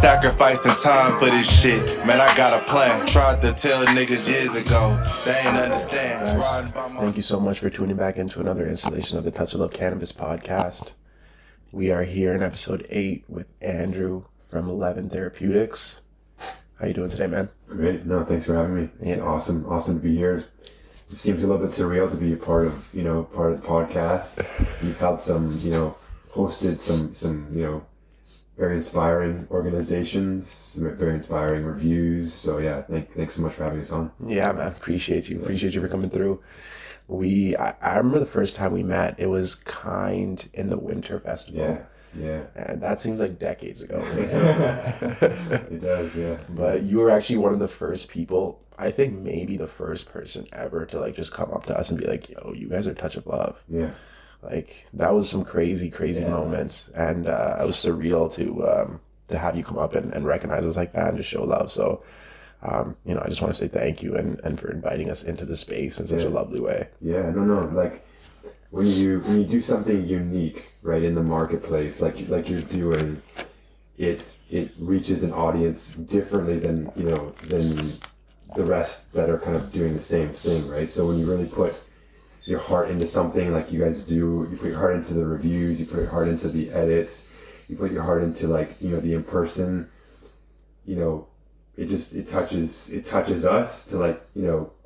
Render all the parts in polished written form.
sacrificing time for this shit. Man, I got a plan. Tried to tell niggas years ago, they ain't understand. Thank you so much for tuning back into another installation of the Touch of Love Cannabis podcast. We are here in episode 8 with Andrew from Leven Therapeutics. How you doing today, man? Great. No, thanks for having me. It's awesome to be here. It seems a little bit surreal to be a part of the podcast. You've had some, hosted some, very inspiring organizations, some very inspiring reviews. So yeah, thanks so much for having us on. Yeah, man. Appreciate you. Appreciate you for coming through. I remember the first time we met, it was kind in the Winter Festival. Yeah. And that seems like decades ago. It does, yeah. But you were actually one of the first people, I think maybe the first person ever to just come up to us and be like, yo, you guys are Touch of Love. Yeah. That was some crazy moments. And it was surreal to have you come up and recognize us like that and just show love. So, I just want to say thank you and for inviting us into the space in such a lovely way. Yeah, no. When you do something unique, right, in the marketplace, like you're doing, it reaches an audience differently than the rest that are kind of doing the same thing, right? So when you really put your heart into something like you guys do, you put your heart into the reviews, you put your heart into the edits, you put your heart into the in-person, it touches us to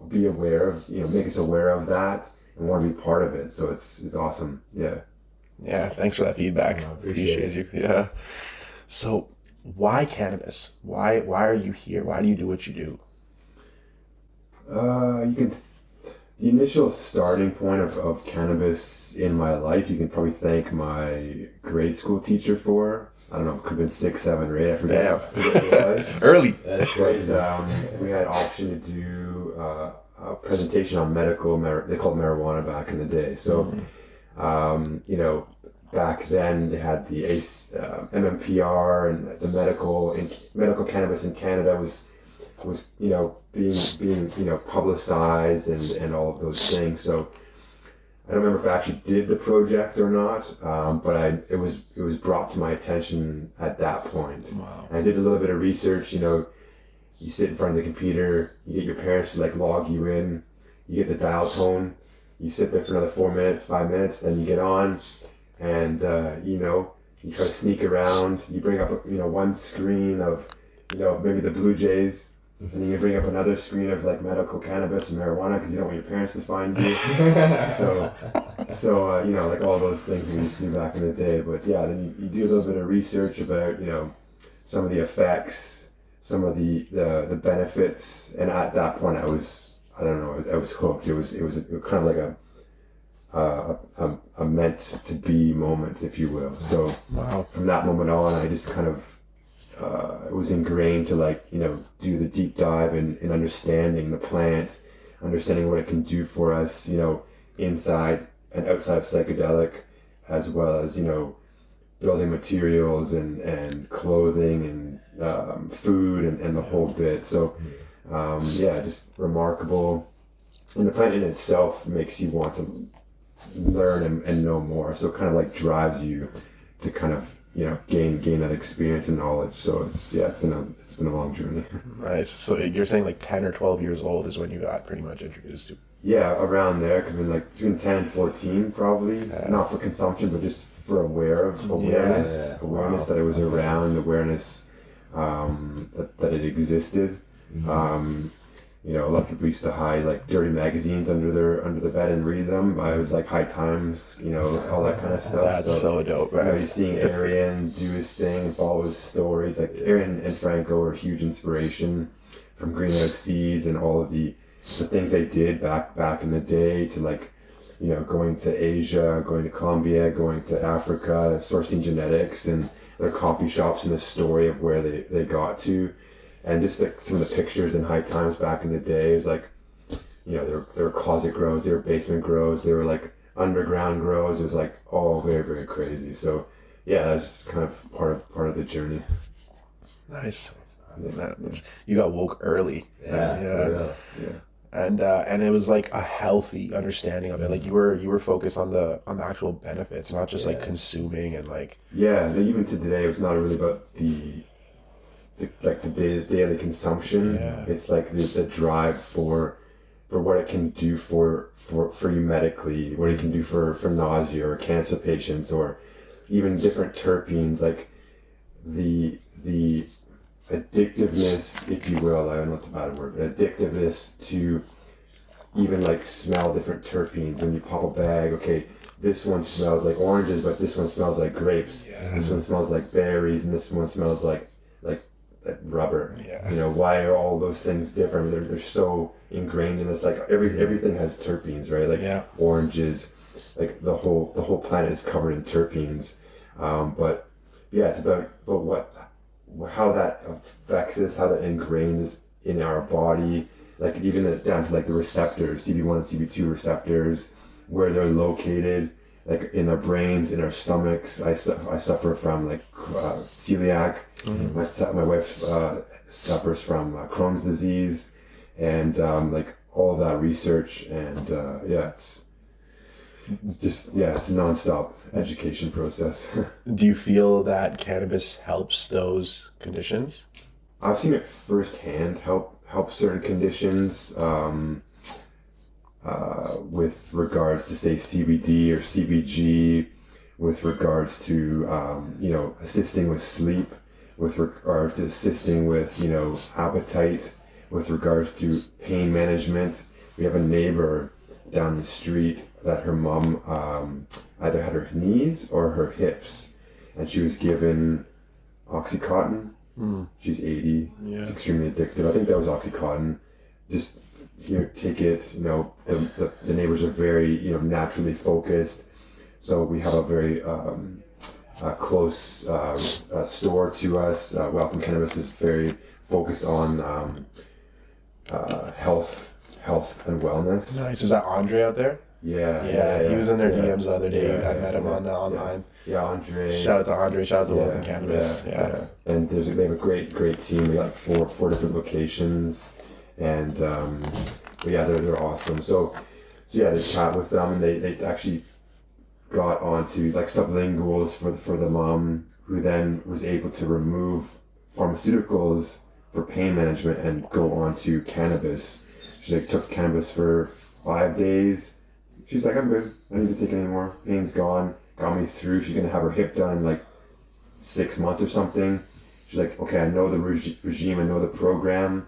be aware of, make us aware of that and want to be part of it. So it's awesome. Yeah. Yeah. Thanks for that feedback. Appreciate you. Yeah. So why cannabis? Why are you here? Why do you do what you do? The initial starting point of cannabis in my life, you can probably thank my grade school teacher for. I don't know, could have been 6, 7, or 8. I forget what it was. Early. We had option to do a presentation on medical, they called it marijuana back in the day. So, back then they had the MMPR and the medical cannabis in Canada was being publicized and all of those things. So I don't remember if I actually did the project or not, but it was brought to my attention at that point. Wow. And I did a little bit of research. You sit in front of the computer, you get your parents to log you in, you get the dial tone, you sit there for another 4 minutes, 5 minutes, then you get on, and you try to sneak around. You bring up one screen of maybe the Blue Jays. And then you bring up another screen of medical cannabis and marijuana because you don't want your parents to find you. so all those things we used to do back in the day. But yeah, then you do a little bit of research about some of the effects, some of the benefits, and at that point I was hooked. It was kind of like a meant to be moment, if you will. So from that moment on, I just kind of. It was ingrained to do the deep dive in understanding the plant, understanding what it can do for us, inside and outside of psychedelic, as well as, building materials and clothing and food and the whole bit. So, just remarkable. And the plant in itself makes you want to learn and know more. So it kind of drives you to kind of gain that experience and knowledge. So it's been a long journey. Nice. So you're saying 10 or 12 years old is when you got pretty much introduced to? Yeah, around there. Could have been between 10 and 14 probably. Not for consumption, but just for awareness. Awareness that it was around. Awareness that it existed. Mm-hmm. A lot of people used to hide dirty magazines under the bed and read them. I was High Times, all that kind of stuff. That's so dope, man. You're seeing Arian do his thing and follow his stories. Arian and Franco are a huge inspiration from greenhouse seeds and all of the things they did back in the day to going to Asia, going to Colombia, going to Africa, sourcing genetics and their coffee shops and the story of where they got to. And just some of the pictures in High Times back in the day, it was there were closet grows, there were basement grows, there were underground grows. It was all very, very crazy. So yeah, that's kind of part of the journey. Nice. You got woke early. Yeah. And it was a healthy understanding of it. You were focused on the actual benefits, not just consuming and even to today, it's not really about the the daily consumption. Yeah. It's like the drive for what it can do for you medically, what it can do for nausea or cancer patients, or even different terpenes, like the addictiveness, if you will. I don't know if it's a bad word, but addictiveness to even like smell different terpenes. When you pop a bag, okay, this one smells like oranges, but this one smells like grapes. Yeah. This one smells like berries, and this one smells like rubber. Yeah. You know, why are all those things different? They're so ingrained in us. Like everything has terpenes, right? Like Yeah. oranges, like the whole planet is covered in terpenes. But yeah, it's about how that affects us, how that ingrains in our body. Like even down to like the receptors, CB1 and CB2 receptors, where they're located, like in our brains, in our stomachs. I suffer from like celiac. Mm-hmm. My wife suffers from Crohn's disease, and like all of that research, and it's a nonstop education process. Do you feel that cannabis helps those conditions? I've seen it firsthand help certain conditions. With regards to say CBD or CBG, with regards to assisting with sleep, with regards to assisting with appetite, with regards to pain management. We have a neighbor down the street that her mom either had her knees or her hips, and she was given Oxycontin. She's 80. Yeah. It's extremely addictive. I think that was Oxycontin. Just take it. The neighbors are very naturally focused, so we have a very close store to us. Welcome Cannabis is very focused on health and wellness. Nice. Is that Andre out there? Yeah. He was in their DMs the other day. I met him online. Yeah, Andre. Shout out to Andre. Shout out to Welcome Cannabis. Yeah. And they have a great team. They got four different locations, and they're awesome. So they chat with them, and they actually got onto like sublinguals for the mom, who then was able to remove pharmaceuticals for pain management and go on to cannabis. She took cannabis for 5 days. She's like, I'm good. I don't need to take it anymore. Pain's gone. Got me through. She's gonna have her hip done in like 6 months or something. She's like, okay, I know the regime, I know the program.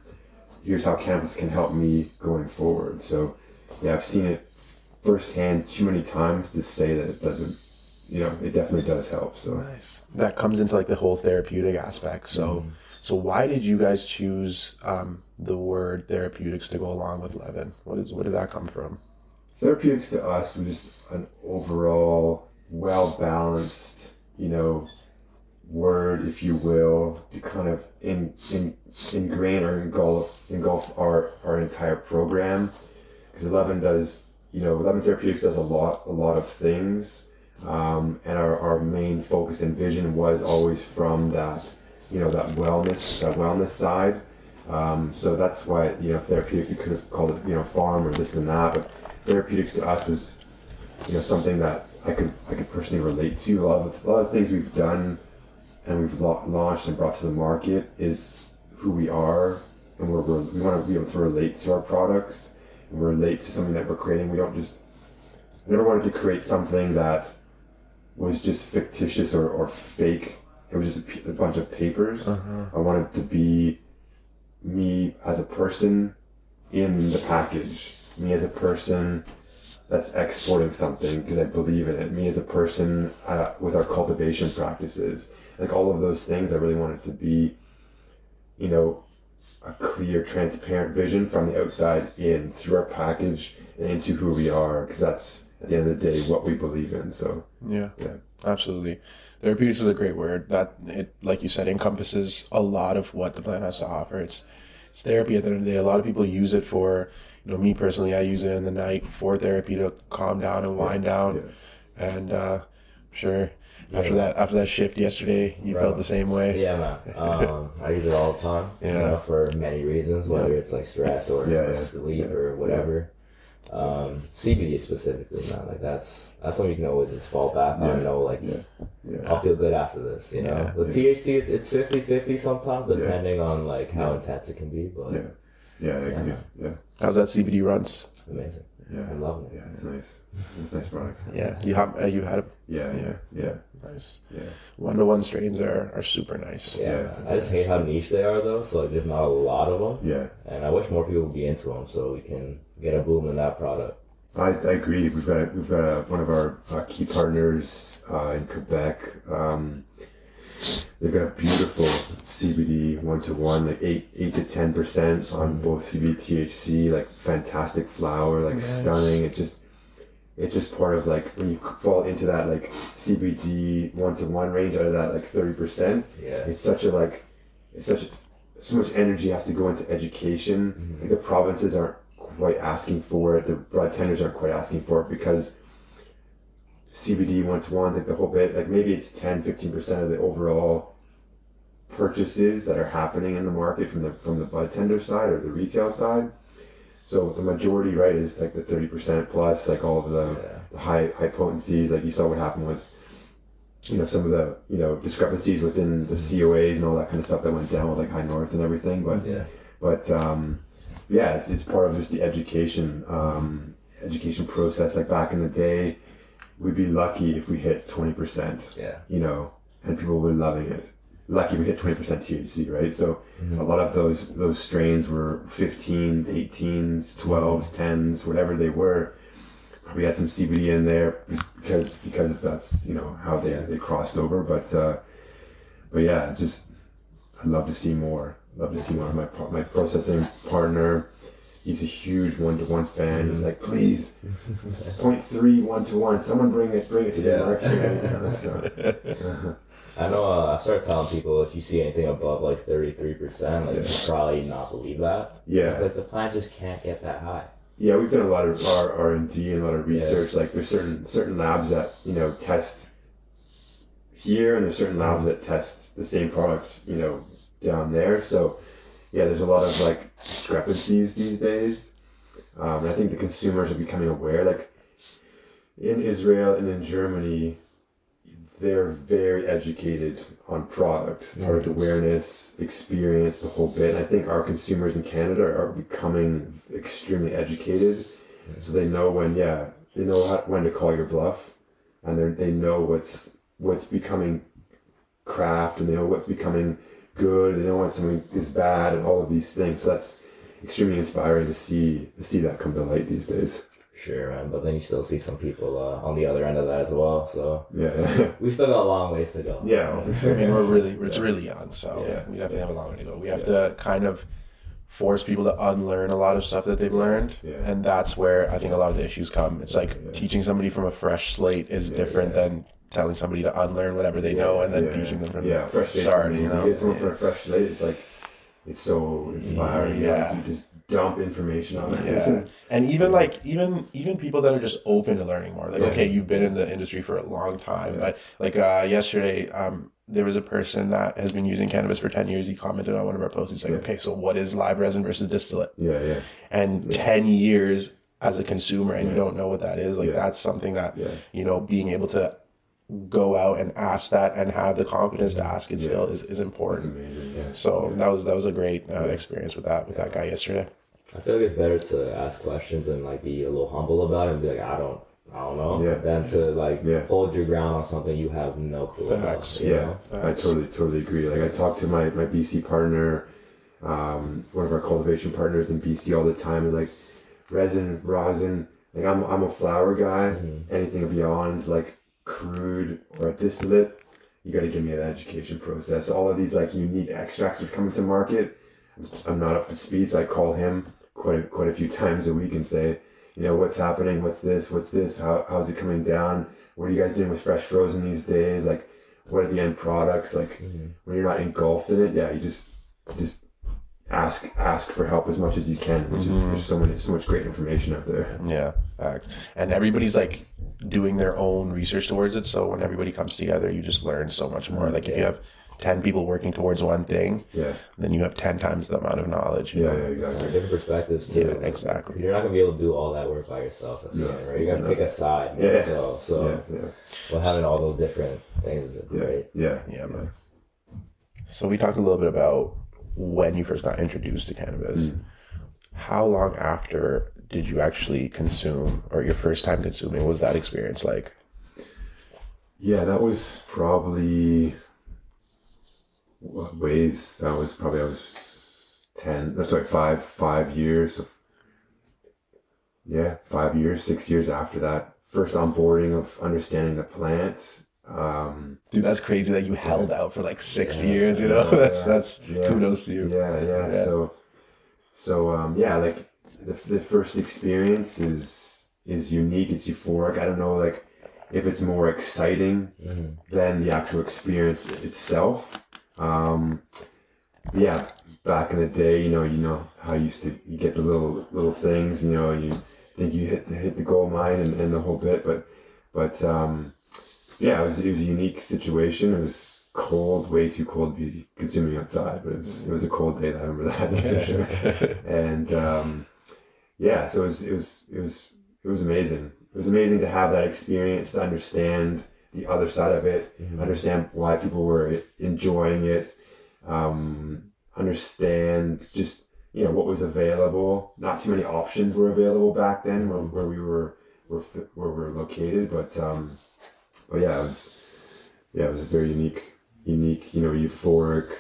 Here's how cannabis can help me going forward. So, yeah, I've seen it firsthand too many times to say that it doesn't. It definitely does help. So nice. That comes into like the whole therapeutic aspect. So, so why did you guys choose the word therapeutics to go along with Leven? Where did that come from? Therapeutics to us was just an overall well-balanced, word, if you will, to kind of ingrain or engulf our entire program. Because Leven Therapeutics does a lot of things, and our main focus and vision was always from that wellness side. So that's why therapeutic, we could have called it farm or this and that, but therapeutics to us was something that I could personally relate to. A lot of things we've done and we've launched and brought to the market is who we are, and we want to be able to relate to our products and relate to something that we're creating. I never wanted to create something that was just fictitious or fake. It was just a bunch of papers. I wanted to be me as a person in the package, me as a person that's exporting something because I believe in it, me as a person with our cultivation practices, like all of those things. I really wanted to be, a clear, transparent vision from the outside in, through our package and into who we are, because that's at the end of the day what we believe in. So yeah. Absolutely. Therapeutics is a great word. That it, like you said, encompasses a lot of what the plant has to offer. It's therapy at the end of the day. A lot of people use it for, me personally, I use it in the night for therapy to calm down and wind down. Yeah. And I'm sure after that shift yesterday, you felt the same way. Yeah, man. I use it all the time. For many reasons, whether it's like stress or sleep or whatever. CBD specifically, man, like that's something you can always just fall back on. Know, like, I'll feel good after this, you know. With THC, it's 50-50 sometimes, depending on like how intense it can be. But I agree. Yeah. How's that CBD runs? Amazing. Yeah, I'm loving it. Yeah, it's nice. It's nice products. Yeah, you had it. Yeah. Nice. Yeah. 1-to-1 strains are super nice. Yeah, man. I just hate how niche they are though. So like, there's not a lot of them. Yeah. And I wish more people would be into them so we can get a boom in that product. I agree. We've got one of our key partners in Quebec. They've got a beautiful CBD 1-to-1, like 8 to 10% on both CBD THC, like fantastic flower, like stunning. It's just part of like when you fall into that like CBD 1-to-1 range out of that like 30%. Yeah. It's so much energy has to go into education. Like the provinces aren't quite asking for it. The bartenders aren't quite asking for it because CBD 1-to-1s, like the whole bit, like maybe it's 10-15% of the overall purchases that are happening in the market from the bartender side or the retail side. So the majority, right, is like the 30% plus, like all of the high potencies. Like you saw what happened with, some of the, discrepancies within the COAs and all that kind of stuff that went down with like High North and everything. But it's part of just the education process. Like back in the day, we'd be lucky if we hit 20%, and people were loving it. Lucky we hit 20% THC, right? So a lot of those strains were 15s, 18s, 12s, 10s, whatever they were. Probably had some CBD in there because if that's, how they crossed over. But yeah, just I'd love to see more. My processing partner, he's a huge 1-to-1 fan. He's like, please, 0.3 1-to-1. Someone bring it to the market. I know. I've started telling people if you see anything above like 33%, like you should probably not believe that. Yeah, it's like the plant just can't get that high. Yeah, we've done a lot of R&D and a lot of research. Like there's certain labs that test here, and there's certain labs that test the same product down there. So yeah, there's a lot of like discrepancies these days. And I think the consumers are becoming aware. Like in Israel and in Germany, they're very educated on product, product awareness, experience, the whole bit. And I think our consumers in Canada are becoming extremely educated. So they know when to call your bluff, and they know what's becoming craft, and they know what's becoming good, they know when something is bad, and all of these things. So that's extremely inspiring to see that come to light these days. Sure, man. But then you still see some people on the other end of that as well. So yeah, we still got a long ways to go. Yeah, for sure. I mean, it's really young, so we definitely have a long way to go. We have to kind of force people to unlearn a lot of stuff that they've learned, and that's where I think a lot of the issues come. It's like teaching somebody from a fresh slate is different than telling somebody to unlearn whatever they know and then teaching them from the start. You get someone from a fresh slate, it's like it's so inspiring. Yeah, you just dump information on them. Yeah, and even people that are just open to learning more. Like, okay, you've been in the industry for a long time, but like yesterday, there was a person that has been using cannabis for 10 years. He commented on one of our posts. He's like, okay, so what is live resin versus distillate? Yeah. And 10 years as a consumer, and you don't know what that is. Like that's something that being able to go out and ask that and have the confidence to ask it still is important. That's amazing. Yeah. So that was a great experience with that guy yesterday. I feel like it's better to ask questions and like be a little humble about it and be like, I don't know, than to like hold your ground on something you have no clue about. I totally agree. Like I talk to my BC partner, one of our cultivation partners in BC all the time. Is like resin, rosin. Like I'm a flower guy. Anything beyond like crude or a distillate, you got to give me an education process. All of these like unique extracts are coming to market. I'm not up to speed, so I call him quite a few times a week and say, what's happening? What's this? How's it coming down? What are you guys doing with fresh frozen these days? Like, what are the end products? Like, when you're not engulfed in it, you just ask for help as much as you can, which is there's so much great information out there. Yeah, facts. And everybody's like doing their own research towards it. So when everybody comes together, you just learn so much more. Like if you have 10 people working towards one thing, then you have 10 times the amount of knowledge. Yeah, exactly. Different perspectives too. Yeah, exactly. You're not gonna be able to do all that work by yourself at the end, right? You're gonna pick a side. So having all those different things is great. Yeah, man. So we talked a little bit about when you first got introduced to cannabis. How long after did you actually consume, or your first time consuming? What was that experience like? Yeah, that was probably I was 5 years of 5 years, 6 years after that first onboarding of understanding the plant. Dude, that's crazy that you held out for like 6 years, you know. That's kudos to you. So like the first experience is unique, it's euphoric. I don't know like if it's more exciting than the actual experience itself. Back in the day, you know how you get the little things, you know, and you think you hit the gold mine and the whole bit, but it was a unique situation. It was cold, way too cold to be consuming outside, but it was a cold day. I remember that for sure. And so it was amazing. It was amazing to have that experience, to understand the other side of it, understand why people were enjoying it, understand just, you know, what was available. Not too many options were available back then where we were located, but it was a very unique, you know, euphoric,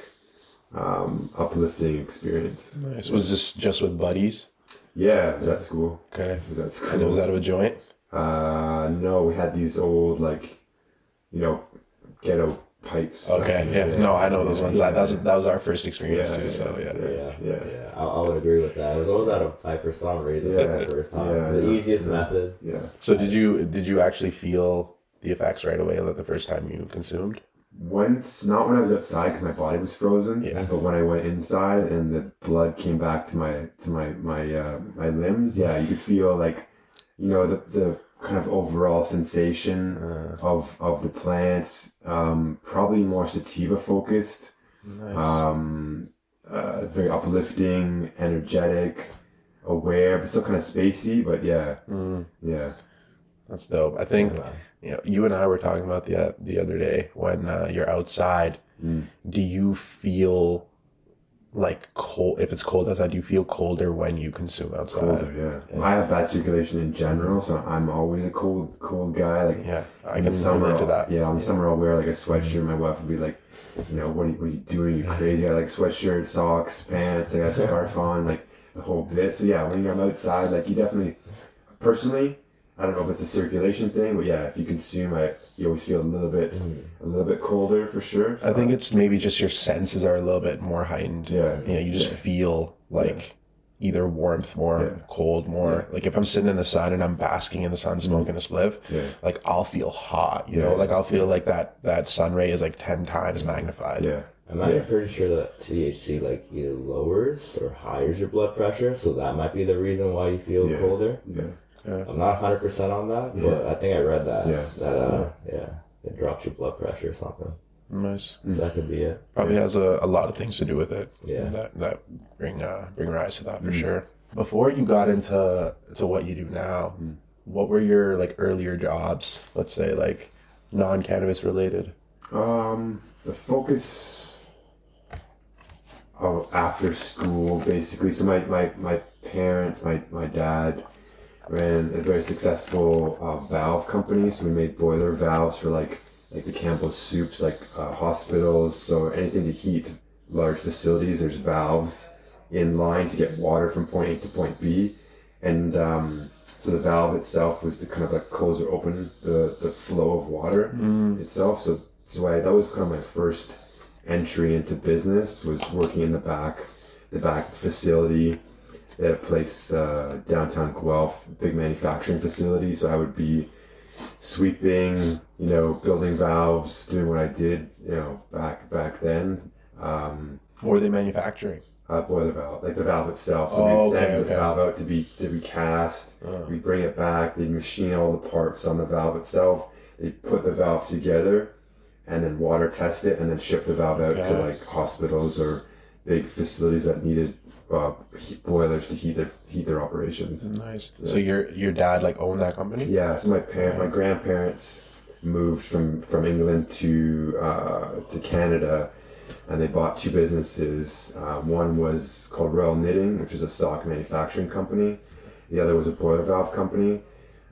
uplifting experience. Nice. Was this just with buddies? Yeah, it was at school. Okay. It was at school. And it was out of a joint? No, we had these old, like, you know, ghetto pipes. Okay, yeah. No, I know those ones. That was our first experience too. So yeah. I would agree with that. I was always out of pipe for some reason. For the first time, the easiest method. Yeah. So did you actually feel the effects right away, like the first time you consumed? Not when I was outside because my body was frozen. Yeah. But when I went inside and the blood came back to my limbs, you could feel like, you know, the kind of overall sensation of the plants, probably more sativa focused. Nice. Very uplifting, energetic, aware, but still kind of spacey. But yeah. That's dope. I think you and I were talking about the other day when you're outside. Do you feel like cold? If it's cold outside, do you feel colder when you consume outside? Colder, yeah. I have bad circulation in general, so I'm always a cold guy. Like, I can relate to that. Yeah, in the summer I'll wear like a sweatshirt. My wife would be like, you know, what are you doing? Are you crazy? I got like sweatshirt, socks, pants. I got a scarf on, like the whole bit. So yeah, when I'm outside, like you definitely, personally, I don't know if it's a circulation thing, but yeah, if you consume, you always feel a little bit colder for sure. So. I think it's maybe just your senses are a little bit more heightened. Yeah. You just feel like either warmth more, cold more. Like if I'm sitting in the sun and I'm basking in the sun, smoking a spliff, like I'll feel hot, you know, like I'll feel like that sun ray is like 10 times magnified. Yeah. I'm actually pretty sure that THC like either lowers or higher your blood pressure, so that might be the reason why you feel colder. Yeah. I'm not 100% on that, but I think I read that. It drops your blood pressure or something. Nice. So that could be it. Probably has a lot of things to do with it. Yeah. That bring rise to that for sure. Before you got into what you do now, what were your like earlier jobs? Let's say like non-cannabis related. The focus of after school basically. So my parents, my dad ran a very successful valve company. So we made boiler valves for like the Campbell soups, like hospitals. So anything to heat large facilities, there's valves in line to get water from point A to point B. And so the valve itself was to kind of like close or open the flow of water itself. So that was kind of my first entry into business, was working in the back facility. They had a place downtown Guelph, big manufacturing facility. So I would be sweeping, you know, building valves, doing what I did, you know, back then. What were they manufacturing? boiler valve, like the valve itself. So we'd send the valve out to be cast. We'd bring it back. They'd machine all the parts on the valve itself. They'd put the valve together, and then water test it, and then ship the valve out to like hospitals or big facilities that needed boilers to heat their operations. Nice. Yeah. So your dad like owned that company? Yeah. So my grandparents moved from England to Canada, and they bought 2 businesses. One was called Royal Knitting, which was a sock manufacturing company. The other was a boiler valve company.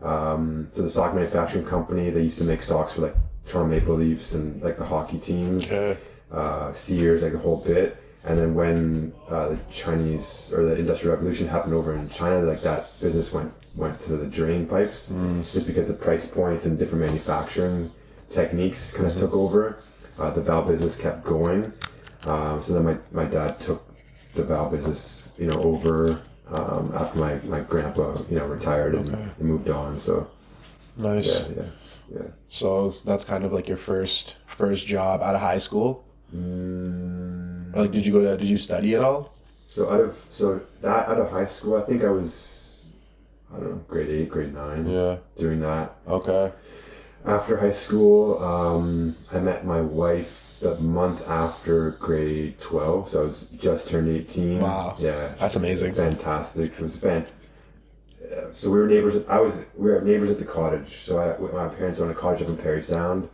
So the sock manufacturing company, they used to make socks for like Toronto Maple Leafs and like the hockey teams, Sears, like the whole bit. And then when the Chinese or the Industrial Revolution happened over in China, like that business went to the drain pipes, just because the price points and different manufacturing techniques kind of took over. The valve business kept going. So then my dad took the valve business, over after my grandpa, retired and moved on. So nice. Yeah. So that's kind of like your first job out of high school. Like, did you study at all? So out of high school, I think I was, I don't know, grade 8, grade 9. Yeah. Doing that. Okay. After high school, I met my wife the month after grade 12, so I was just turned 18. Wow. Yeah. That's amazing. Fantastic. It was so we were neighbors. We were neighbors at the cottage. So my parents owned a cottage up in Parry Sound,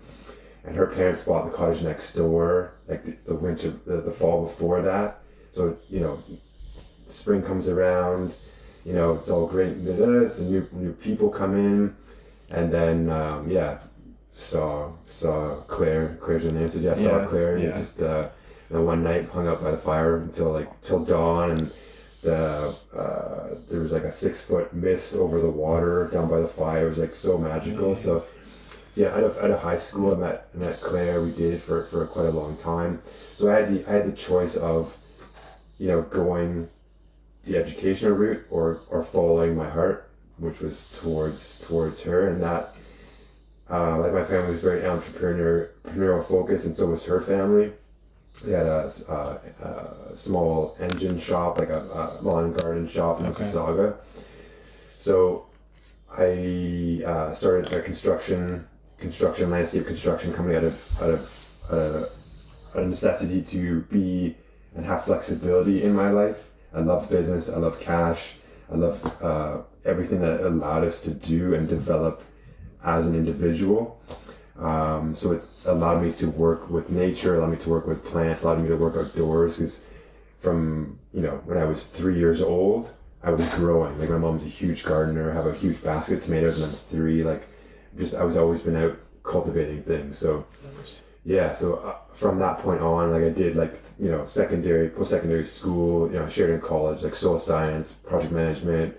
and her parents bought the cottage next door, like the winter, the fall before that. So spring comes around, it's all great. Some new people come in, and then saw Claire. Claire's her name. So saw Claire. And just then one night hung out by the fire till dawn, and there was like a 6-foot mist over the water down by the fire. It was like so magical. Nice. So out of high school, I met Claire. We dated for quite a long time. So I had the choice of, going the educational route or following my heart, which was towards her. And that, like my family was very entrepreneurial focused, and so was her family. They had a small engine shop, like a lawn and garden shop in Mississauga. So I started a landscape construction company out of a necessity to be and have flexibility in my life. I love business. I love cash. I love everything that it allowed us to do and develop as an individual. So it's allowed me to work with nature, allowed me to work with plants, allowed me to work outdoors, because from, when I was 3 years old, I was growing. Like my mom's a huge gardener, I have a huge basket of tomatoes when I'm 3, I was always been out cultivating things. So from that point on, I did secondary, post-secondary school, Sheridan College, soil science, project management,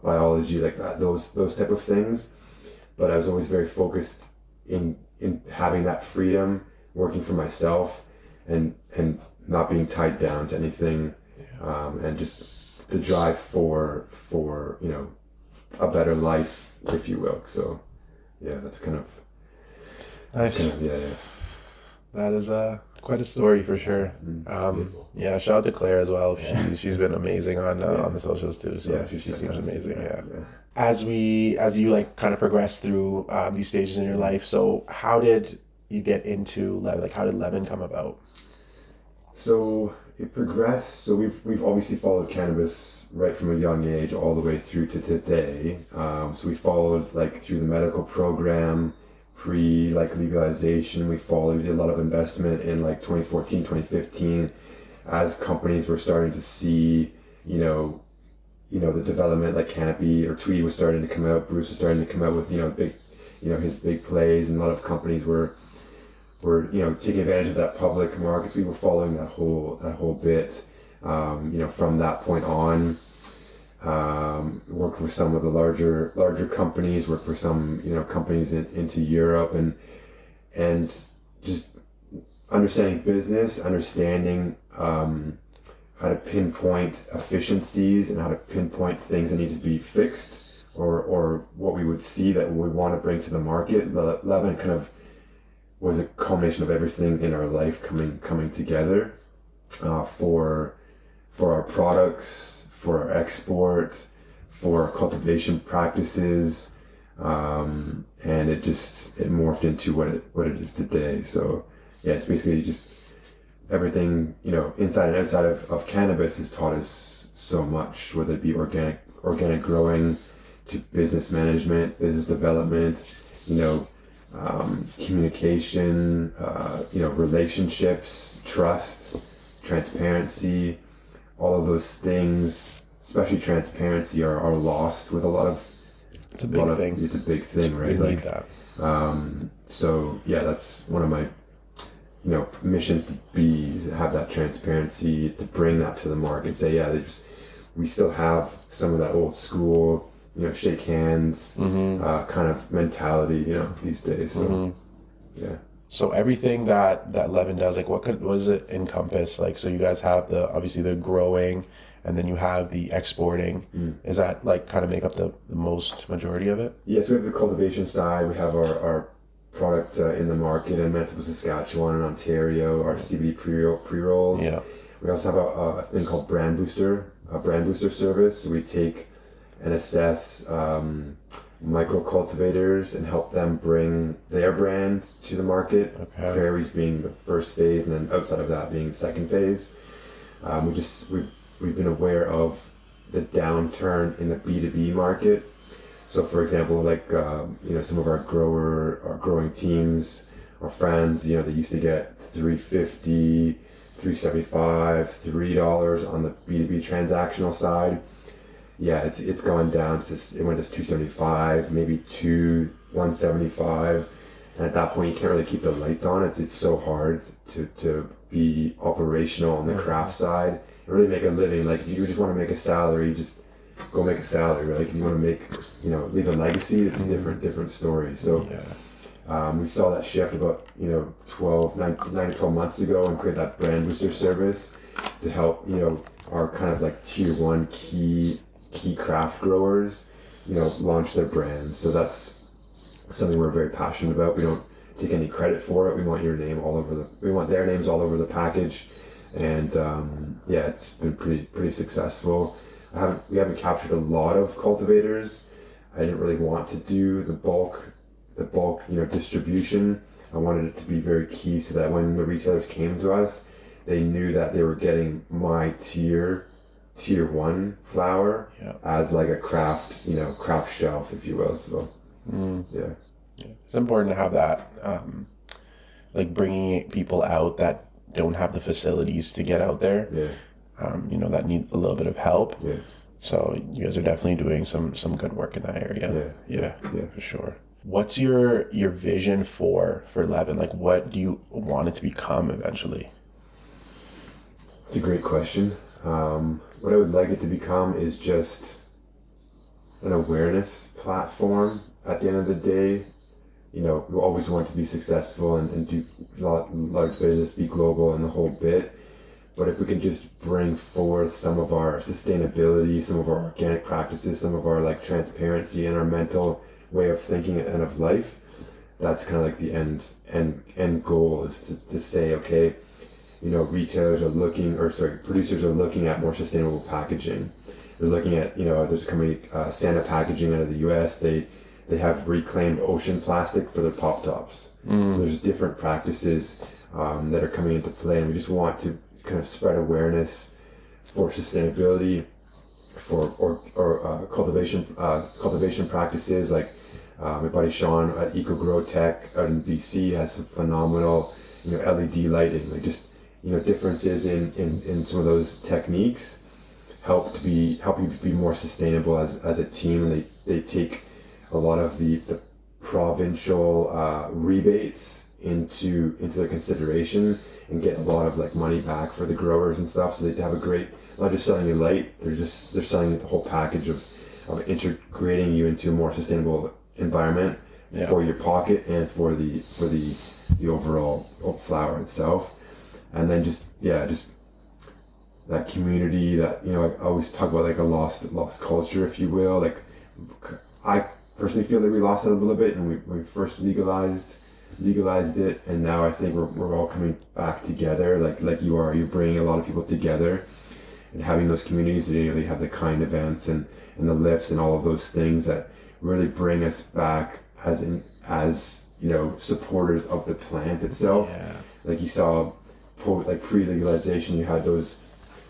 biology, like that, those type of things. But I was always very focused in having that freedom, working for myself, and not being tied down to anything, and just the drive for a better life, if you will. So that's kind of nice. That is quite a story for sure. Shout out to Claire as well. She's been amazing on the socials too. So she seems amazing. Yeah. As you kind of progress through these stages in your life, so how did you get into Leven? How did Leven come about? So it progressed. So we've obviously followed cannabis right from a young age all the way through to today. So we followed through the medical program, legalization. We did a lot of investment in 2014, 2015, as companies were starting to see, the development, Canopy or Tweed was starting to come out. Bruce was starting to come out with, his big plays, and a lot of companies were taking advantage of that public markets. We were following that whole bit. From that point on, worked with some of the larger companies, worked for some, companies into Europe, and just understanding business, understanding, how to pinpoint efficiencies and how to pinpoint things that need to be fixed, or what we would see that we want to bring to the market. Leven kind of was a combination of everything in our life coming together. for our products, for our export, for our cultivation practices, and it morphed into what it is today. So yeah, it's basically just everything, inside and outside of cannabis has taught us so much, whether it be organic growing to business management, business development, communication, relationships, trust, transparency, all of those things, especially transparency, are lost with a lot of. It's a big thing. It's a big thing, right? We need that. So yeah, that's one of my, missions is to have that transparency, to bring that to the market, say, yeah, we still have some of that old school, shake hands, kind of mentality, these days. So, yeah. So everything that Leven does, like what does it encompass? Like, so you guys have obviously the growing, and then you have the exporting. Is that like kind of make up the most majority of it? Yes, we have the cultivation side. We have our product in the market in Manitoba, Saskatchewan, and Ontario, our CBD pre-rolls. Yeah. We also have a thing called brand booster service. So we take and assess micro cultivators and help them bring their brand to the market. Okay. Prairies being the first phase, and then outside of that being the second phase. We've been aware of the downturn in the B2B market. So for example, like some of our growing teams, our friends, they used to get $3.50, $3.75, $3 on the B2B transactional side. Yeah, it's gone down. It went to $2.75, maybe $1.75, and at that point you can't really keep the lights on. It's so hard to be operational on the craft side and really make a living. Like if you just want to make a salary, just go make a salary. Right? Like if you want to make, leave a legacy, it's a different story. So we saw that shift about 9 to 12 months ago, and created that brand booster service to help our kind of like tier one key craft growers, launch their brands. So that's something we're very passionate about. We don't take any credit for it. We want their names all over the package, and it's been pretty successful. We haven't captured a lot of cultivators. I didn't really want to do the bulk distribution. I wanted it to be very key so that when the retailers came to us, they knew that they were getting my tier one flower as like a craft shelf, if you will. So yeah, it's important to have that, like bringing people out that don't have the facilities to get out there. That need a little bit of help. So you guys are definitely doing some good work in that area. Yeah, for sure. What's your vision for Leven? Like, what do you want it to become eventually? It's a great question. What I would like it to become is just an awareness platform. At the end of the day, we always want to be successful and do large business, be global, and the whole bit. But if we can just bring forth some of our sustainability, some of our organic practices, some of our like transparency and our mental way of thinking and of life, that's kind of like the end goal, is to say, okay, producers are looking at more sustainable packaging. They're looking at, there's a company, Santa Packaging out of the US, they have reclaimed ocean plastic for their pop tops. So there's different practices that are coming into play, and we just want to kind of spread awareness for sustainability, for cultivation practices. Like my buddy Sean at Eco Grow Tech out in BC has some phenomenal, LED lighting. Like just differences in some of those techniques help you to be more sustainable as a team, and they take a lot of the provincial rebates into their consideration and get a lot of like money back for the growers and stuff. So they have a great, not just selling you light, they're selling the whole package of integrating you into a more sustainable environment for your pocket and for the overall flower itself. And then just that community that, I always talk about like a lost culture, if you will. Like I personally feel that we lost it a little bit when we first legalized legalized it, and now I think we're all coming back together, like you're bringing a lot of people together, and having those communities. You know, they have the kind events and the lifts and all of those things that really bring us back as you know, supporters of the plant itself. Yeah. Like you saw, like pre-legalization, you had those,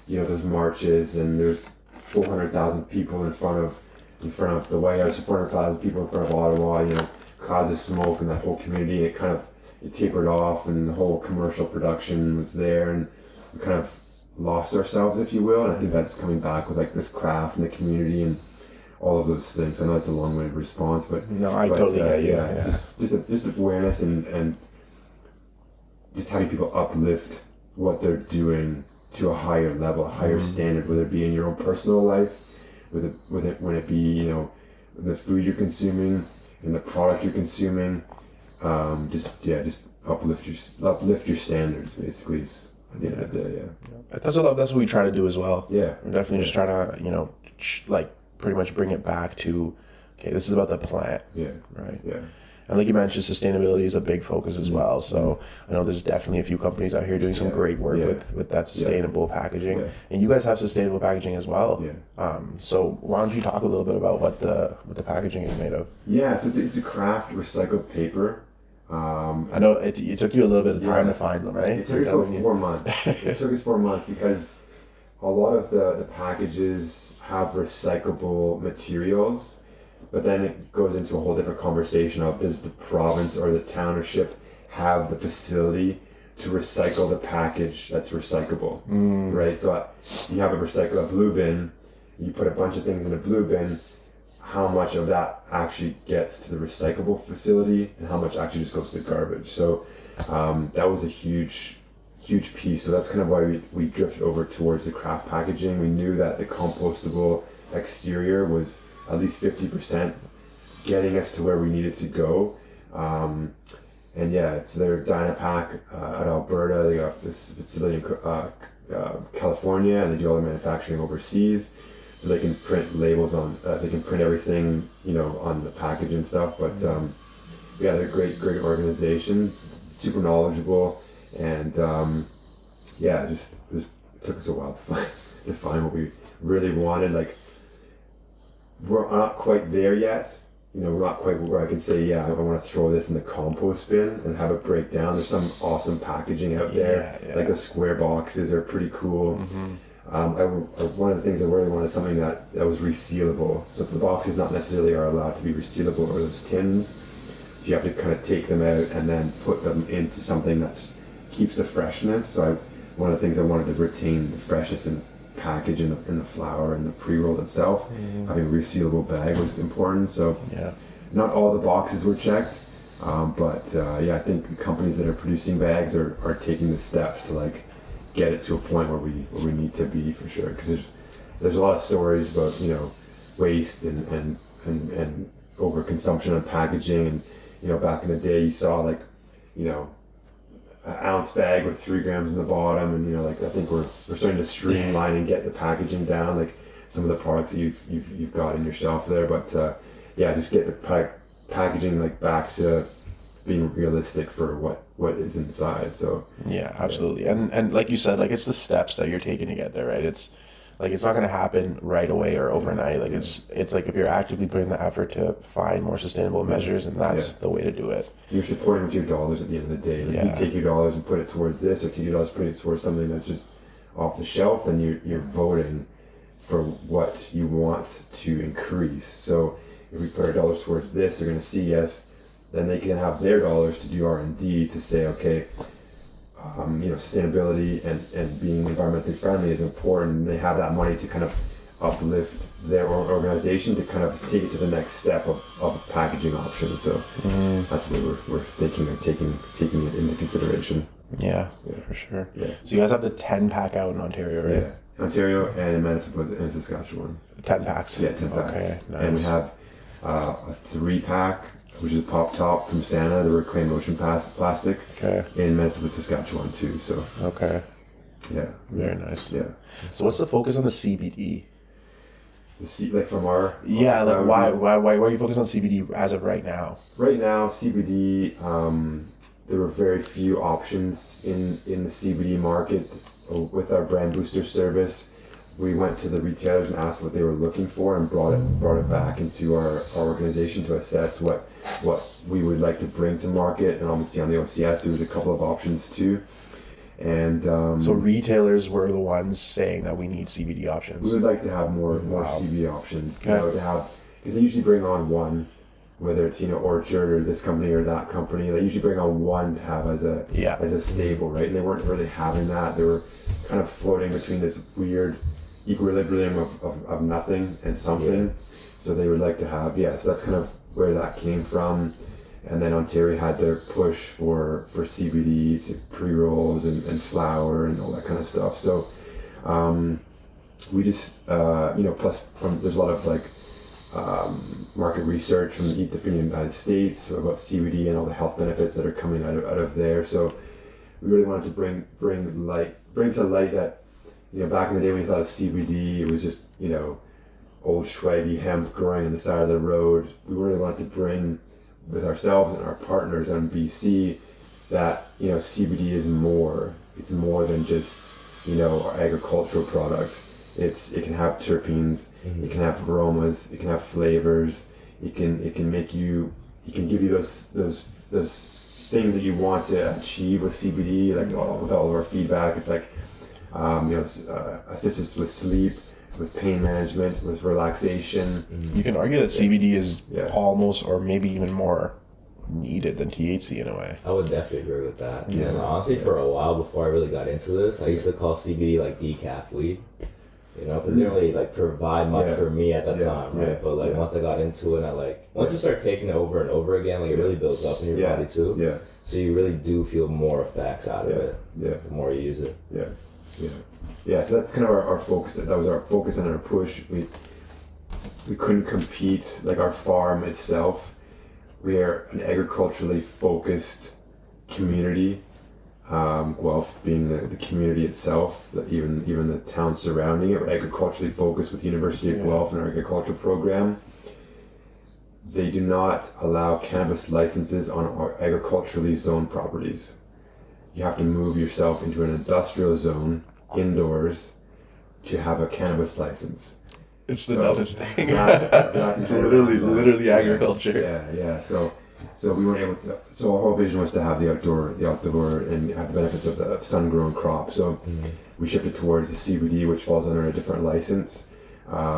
you know, those marches, and there's 400,000 people in front of the White House, 400,000 people in front of Ottawa, you know, clouds of smoke in that whole community, and it tapered off, and the whole commercial production was there, and we kind of lost ourselves, if you will. And I think that's coming back with like this craft and the community and all of those things. I know it's a long-winded response, but no, I totally get you. Yeah, it's just awareness and just having people uplift what they're doing to a higher level, a higher standard, whether it be in your own personal life, when it be, you know, the food you're consuming, in the product you're consuming, just uplift your standards, basically. At the end of the day, That's what we try to do as well. Yeah, we're definitely just trying to, you know, like pretty much bring it back to, okay, this is about the plant. Yeah. Right. Yeah. And like you mentioned, sustainability is a big focus as well. So I know there's definitely a few companies out here doing some great work with that sustainable packaging. Yeah. And you guys have sustainable packaging as well. Yeah. So why don't you talk a little bit about what the packaging is made of? Yeah. So it's a craft recycled paper. I know it took you a little bit of time to find them, right? It took us about 4 months. It took us 4 months because a lot of the packages have recyclable materials. But then it goes into a whole different conversation of, does the province or the township have the facility to recycle the package that's recyclable, right? So you have a blue bin, you put a bunch of things in a blue bin, how much of that actually gets to the recyclable facility and how much actually just goes to garbage. So that was a huge piece. So that's kind of why we drifted over towards the craft packaging. We knew that the compostable exterior was at least 50% getting us to where we needed to go. And yeah, so they're Dynapack at Alberta. They got this facility in California, and they do all the manufacturing overseas. So they can print labels on, they can print everything, you know, on the package and stuff. But yeah, they're a great organization, super knowledgeable. And yeah, it took us a while to find what we really wanted. Like, we're not quite there yet. You know, we're not quite where I can say, yeah, I want to throw this in the compost bin and have it break down. There's some awesome packaging out there. Yeah. Like the square boxes are pretty cool. One of the things I really wanted something that was resealable. So the boxes not necessarily are allowed to be resealable, or those tins. So you have to kind of take them out and then put them into something that keeps the freshness. So one of the things I wanted to retain the freshness and package in the flour and the pre-roll itself. Having a resealable bag was important. So not all the boxes were checked, but yeah, I think the companies that are producing bags are taking the steps to like get it to a point where we need to be, for sure. Because there's a lot of stories about, you know, waste and overconsumption of packaging. And you know, back in the day, you saw like, you know, an ounce bag with 3 grams in the bottom, and you know, like I think we're starting to streamline and get the packaging down, like some of the products that you've got in your shelf there. But yeah, just get the packaging like back to being realistic for what is inside. So yeah, absolutely. And like you said, like it's the steps that you're taking to get there, right? It's like it's not going to happen right away or overnight. Like it's like if you're actively putting the effort to find more sustainable measures, and that's the way to do it. You're supporting with your dollars at the end of the day. Like you take your dollars and put it towards this, or take your dollars and put it towards something that's just off the shelf, then you're voting for what you want to increase. So if we put our dollars towards this, they're going to see us. Then they can have their dollars to do R&D to say, okay, you know, sustainability and being environmentally friendly is important. They have that money to kind of uplift their organization to kind of take it to the next step of packaging options. So that's what we're thinking of taking it into consideration. Yeah, for sure. Yeah. So you guys have the 10-pack out in Ontario, right? Yeah, Ontario and Manitoba and Saskatchewan. 10 packs. Yeah, 10 packs. Okay, nice. And we have a 3-pack, which is a pop top from Santa, the reclaimed ocean plastic. Okay. In Manitoba, Saskatchewan too. So. Okay. Yeah. Very nice. Yeah. So what's the focus on the CBD? like from our why are you focused on CBD as of right now? Right now, CBD, there were very few options in the CBD market. With our brand booster service, we went to the retailers and asked what they were looking for, and brought it back into our organization to assess what we would like to bring to market. And obviously on the OCS, there was a couple of options too. And so retailers were the ones saying that we need CBD options. We would like to have more CBD options. Okay. To have, because they usually bring on one, whether it's Orchard or this company or that company. They usually bring on one to have as a stable, right? And they weren't really having that. They were kind of floating between this weird equilibrium of nothing and something. So they would like to have so that's kind of where that came from. And then Ontario had their push for CBD, pre-rolls and flower and all that kind of stuff. So we just, plus there's a lot of like market research from the United States about CBD and all the health benefits that are coming out of there. So we really wanted to bring to light that, back in the day when we thought of CBD, it was just, old swaggy hemp growing on the side of the road. We really wanted to bring with ourselves and our partners on BC that CBD is more. It's more than just our agricultural product. It can have terpenes, it can have aromas, it can have flavors. It can give you those things that you want to achieve with CBD. Like with all of our feedback, it's like assist us with sleep, with pain management, with relaxation. You can argue that CBD is almost, or maybe even more needed than THC in a way. I would definitely agree with that. Yeah. And honestly, for a while before I really got into this, I used to call CBD like decaf weed. Because it didn't really like provide much for me at that time, right? But like once I got into it, and once you start taking it over and over again, like it really builds up in your body too. Yeah. So you really do feel more effects out of it. Yeah. The more you use it. Yeah. Yeah. Yeah. So that's kind of our focus. That was our focus and our push. We couldn't compete. Like our farm itself, we are an agriculturally focused community. Guelph being the community itself, even the town surrounding it, we're agriculturally focused with University of Guelph and our agricultural program. They do not allow cannabis licenses on our agriculturally zoned properties. You have to move yourself into an industrial zone indoors to have a cannabis license. It's the dumbest thing. It's literally agriculture. Yeah. So we weren't able to. So our whole vision was to have the outdoor, and have the benefits of the sun-grown crop. So we shifted towards the CBD, which falls under a different license,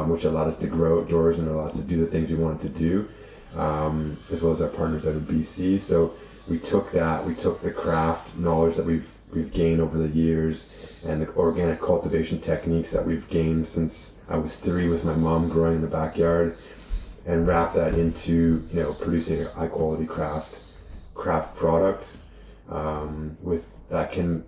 which allowed us to grow outdoors and allowed us to do the things we wanted to do, as well as our partners out of BC. So we took the craft knowledge that we've gained over the years, and the organic cultivation techniques that we've gained since I was 3 with my mom growing in the backyard, and wrap that into producing a high quality craft product with that can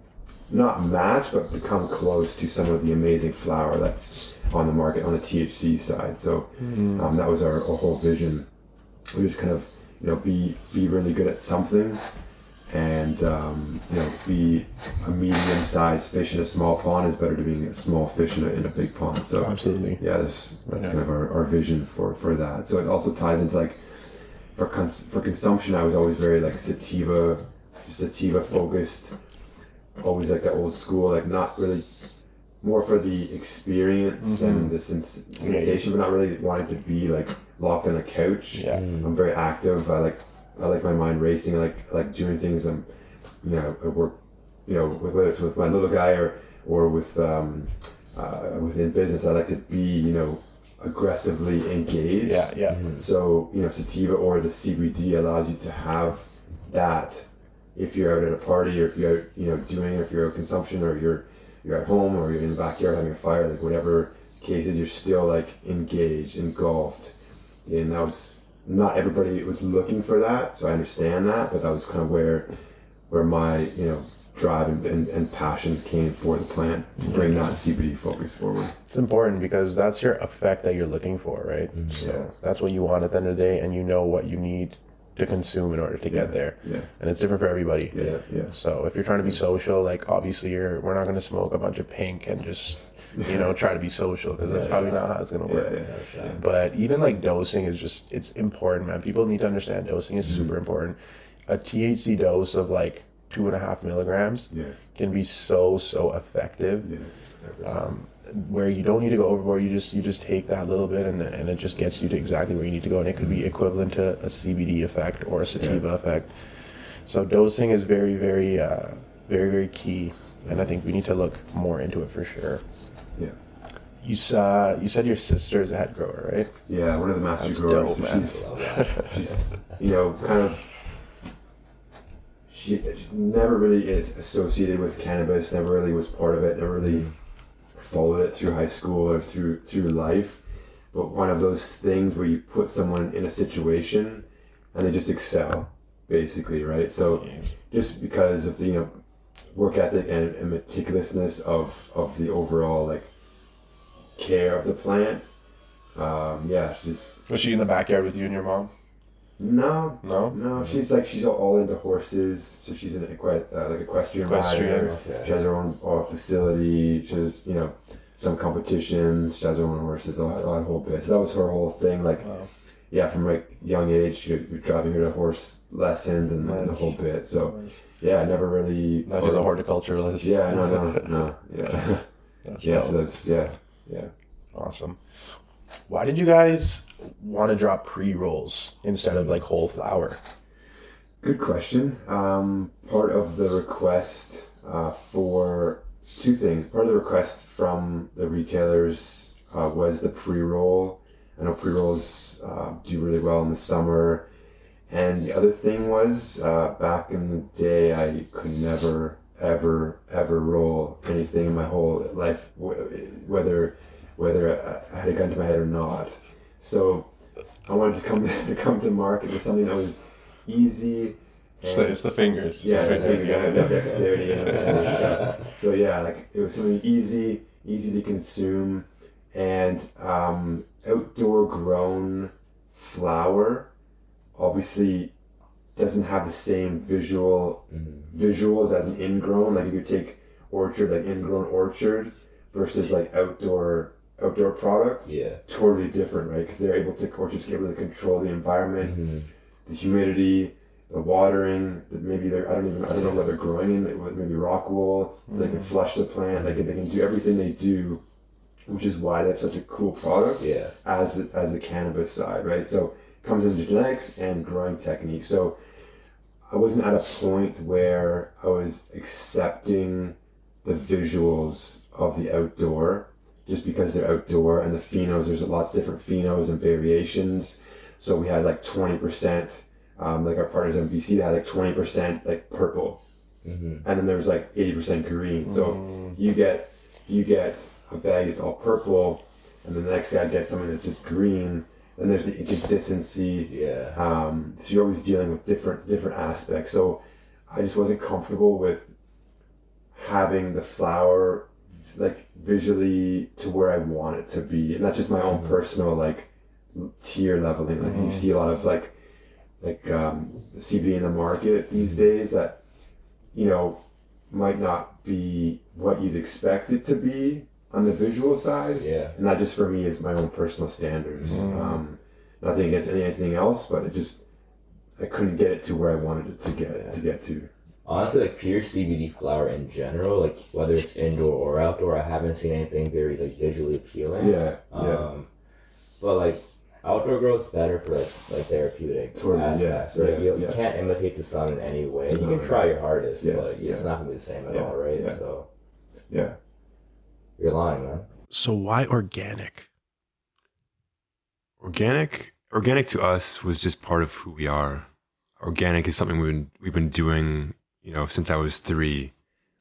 not match but become close to some of the amazing flower that's on the market on the THC side. So that was our whole vision. We just kind of be really good at something, and be a medium-sized fish in a small pond is better than being a small fish in a big pond. So absolutely, that's kind of our vision for that. So it also ties into like for consumption. I was always very like sativa focused, always like that old school, like not really, more for the experience and the sensation, but not really wanting to be like locked on a couch. I'm very active. I like my mind racing. I like doing things. I work, whether it's with my little guy or with within business. I like to be, aggressively engaged. So sativa or the CBD allows you to have that if you're out at a party, or if you're out, if you're out consumption, or you're at home, or you're in the backyard having a fire, like whatever case is, you're still like engaged, engulfed. And that was, not everybody was looking for that, so I understand that, but that was kind of where my drive and passion came for the plant, to bring that CBD focus forward. It's important because that's your effect that you're looking for, right? So that's what you want at the end of the day, and what you need to consume in order to get there. And it's different for everybody. So if you're trying to be social, like obviously we're not going to smoke a bunch of pink and just you know, try to be social, because that's probably not how it's going to work. But even like dosing is just, it's important, man. People need to understand dosing is super important. A THC dose of like 2.5 milligrams can be so effective. Where you don't need to go overboard, you just take that little bit, and it just gets you to exactly where you need to go, and it could be equivalent to a CBD effect or a sativa effect. So dosing is very, very, very key, and I think we need to look more into it for sure. Yeah. You said your sister's a head grower, right? Yeah, one of the master growers. Dope, so she's you know, kind of. She never really is associated with cannabis. Never really was part of it. Never really followed it through high school or through life. But one of those things where you put someone in a situation and they just excel, basically, right? So just because of the, you know, work ethic and meticulousness of the overall like care of the plant. She's. Was she in the backyard with you and your mom? No. She's all into horses. So she's an equestrian rider. Okay. She has her own facility. She has, you know, some competitions. She has her own horses. The whole bit. So that was her whole thing. Like, from like young age, she would be driving her to horse lessons and the whole bit. So, never really. Not just a horticulturalist. Yeah, no. Yeah. So that's awesome. Why did you guys want to drop pre-rolls instead of like whole flower? Good question. Part of the request for two things. Part of the request from the retailers was the pre-roll. I know pre-rolls do really well in the summer. And the other thing was, back in the day, I could never, ever roll anything in my whole life, whether I had a gun to my head or not. So I wanted to come to market with something that was easy. It's the fingers. Yeah, it's the fingers. The dexterity. So like it was something easy to consume, and outdoor grown flower obviously doesn't have the same visuals as an ingrown. Like you could take orchard, like ingrown orchard, versus like outdoor product, totally different, right? Because orchards can able to control the environment, the humidity, the watering. Maybe I don't know what they're growing in. Maybe rock wool. So they can flush the plant. They can do everything they do, which is why they have such a cool product. As the cannabis side, right? So it comes into genetics and growing technique. So I wasn't at a point where I was accepting the visuals of the outdoor. Just because they're outdoor, and the phenos, there's lots of different phenos and variations. So we had like 20%, like our partners in BC, they had like 20% like purple. And then there was like 80% green. So you get a bag that's all purple, and then the next guy gets something that's just green. Then there's the inconsistency. So you're always dealing with different aspects. So I just wasn't comfortable with having the flower like visually to where I want it to be, and that's just my own personal like tier leveling. Like you see a lot of like CBD in the market these days that, you know, might not be what you'd expect it to be on the visual side. And that just for me is my own personal standards. Nothing against anything else, but I couldn't get it to where I wanted it to get to. Honestly, like pure CBD flower in general, like whether it's indoor or outdoor, I haven't seen anything very like visually appealing. But like outdoor growth is better for like therapeutic aspects. Right? You can't imitate the sun in any way. You can try your hardest, but it's not gonna be the same at all, right? So you're lying, man. So why organic? Organic to us was just part of who we are. Organic is something we've been doing, you know, since I was 3.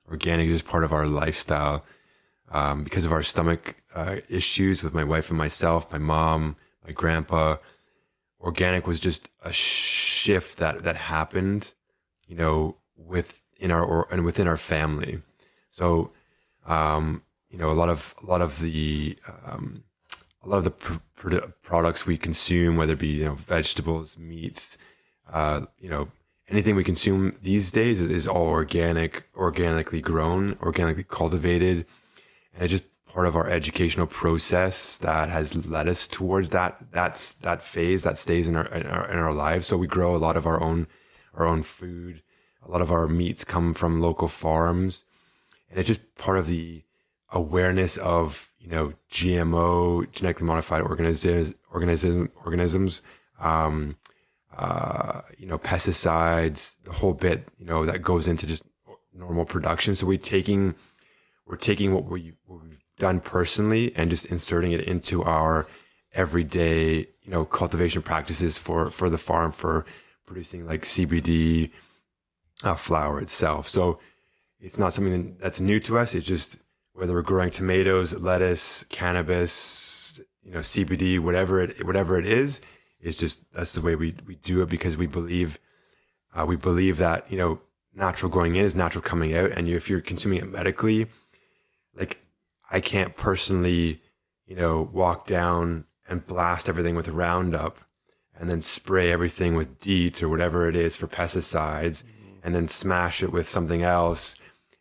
Organic is just part of our lifestyle. Because of our stomach issues with my wife and myself, my mom, my grandpa, organic was just a shift that happened, you know, within our family. So, you know, a lot of the products we consume, whether it be, you know, vegetables, meats, you know, anything we consume these days is all organically grown, organically cultivated. And it just part of our educational process that has led us towards that phase that stays in our lives. So we grow a lot of our own food. A lot of our meats come from local farms, and it's just part of the awareness of, you know, GMO, genetically modified organisms, you know, pesticides, the whole bit, you know, that goes into just normal production. So we're taking what we've done personally and just inserting it into our everyday, you know, cultivation practices for the farm, for producing like CBD flower itself. So it's not something that's new to us. It's just whether we're growing tomatoes, lettuce, cannabis, you know, CBD, whatever it is, it's just, that's the way we do it, because we believe that, you know, natural going in is natural coming out. And if you're consuming it medically, like, I can't personally, you know, walk down and blast everything with Roundup and then spray everything with DEET or whatever it is for pesticides, and then smash it with something else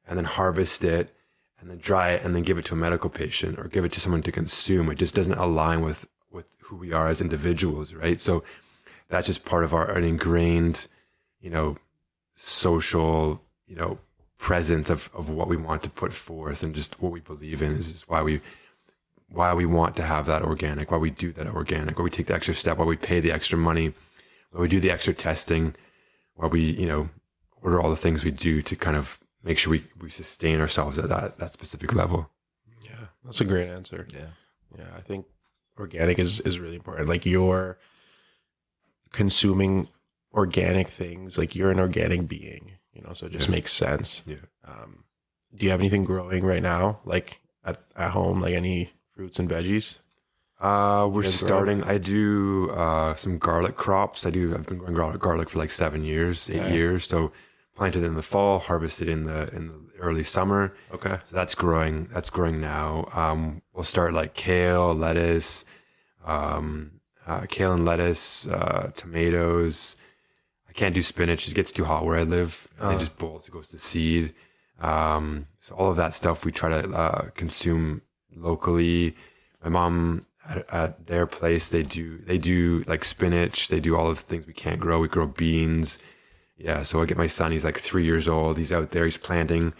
and then harvest it and then dry it and then give it to a medical patient or give it to someone to consume. It just doesn't align with who we are as individuals, right? So that's just part of our ingrained, you know, social, you know, presence of what we want to put forth, and just what we believe in is just why we want to have that organic, why we do that organic, why we take the extra step, why we pay the extra money, why we do the extra testing, why we, you know, order all the things we do to kind of make sure we sustain ourselves at that specific level. Yeah, that's a great answer. Yeah. I think organic is really important. Like, you're consuming organic things, like you're an organic being, you know, so it just makes sense. Yeah. Do you have anything growing right now, like at home, like any fruits and veggies? We're starting. I do some garlic crops. I've been growing garlic for like 8 years. So planted in the fall, harvested in the early summer. Okay. So that's growing now. We'll start like kale, lettuce, tomatoes. I can't do spinach. It gets too hot where I live. It just bolts. It goes to seed. So all of that stuff we try to consume locally. My mom, at their place, they do like spinach. They do all of the things we can't grow. We grow beans. Yeah. So I get my son, he's like 3 years old. He's out there, he's planting,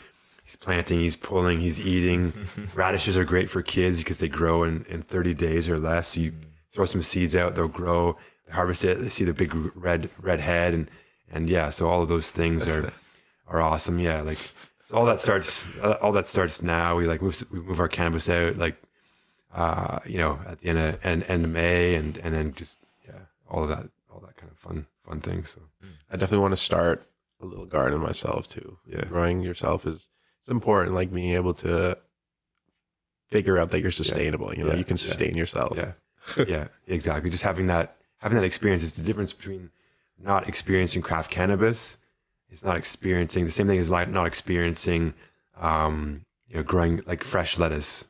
he's pulling, he's eating. Radishes are great for kids because they grow in 30 days or less. So you throw some seeds out, they'll grow, they harvest it, they see the big red head. And yeah, so all of those things are awesome. Yeah. Like, so all that starts now. We move our cannabis out, like, you know, at the end of May, and then just, yeah, all that kind of fun things. So I definitely want to start a little garden myself too. Yeah. Growing yourself it's important, like being able to figure out that you're sustainable, you know, you can sustain yourself. Yeah. Yeah, exactly. Just having that experience is the difference between not experiencing craft cannabis. It's not experiencing the same thing as like not experiencing, you know, growing like fresh lettuce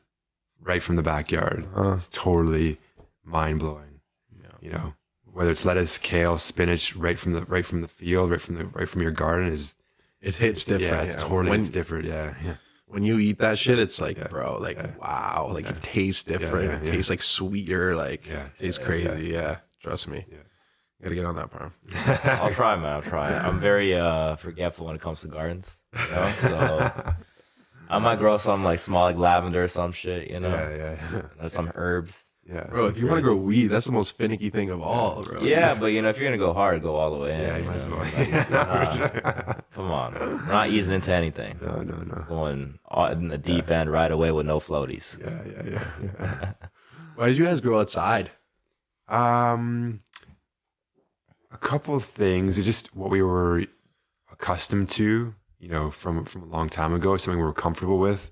right from the backyard. It's totally mind blowing. Yeah. You know, whether it's lettuce, kale, spinach, right from the field, right from your garden, it hits different. Yeah, it's totally it's different. Yeah. When you eat that shit, it's like, bro, like, wow, like it tastes different. It tastes like sweeter, like it tastes crazy. Yeah. Trust me. Yeah. Gotta get on that farm. I'll try, man. I'll try. I'm very forgetful when it comes to gardens. You know? So I might grow some like small, like lavender or some shit. You know, yeah. Some herbs. Yeah, bro. If you want to grow weed, that's the most finicky thing of all, bro. Yeah, but you know, if you're gonna go hard, go all the way in. Yeah, you might as well. Come on, we're not easing into anything. No. Going in the deep end right away with no floaties. Yeah. Why did you guys grow outside? A couple of things. It's just what we were accustomed to, you know, from a long time ago. Something we were comfortable with.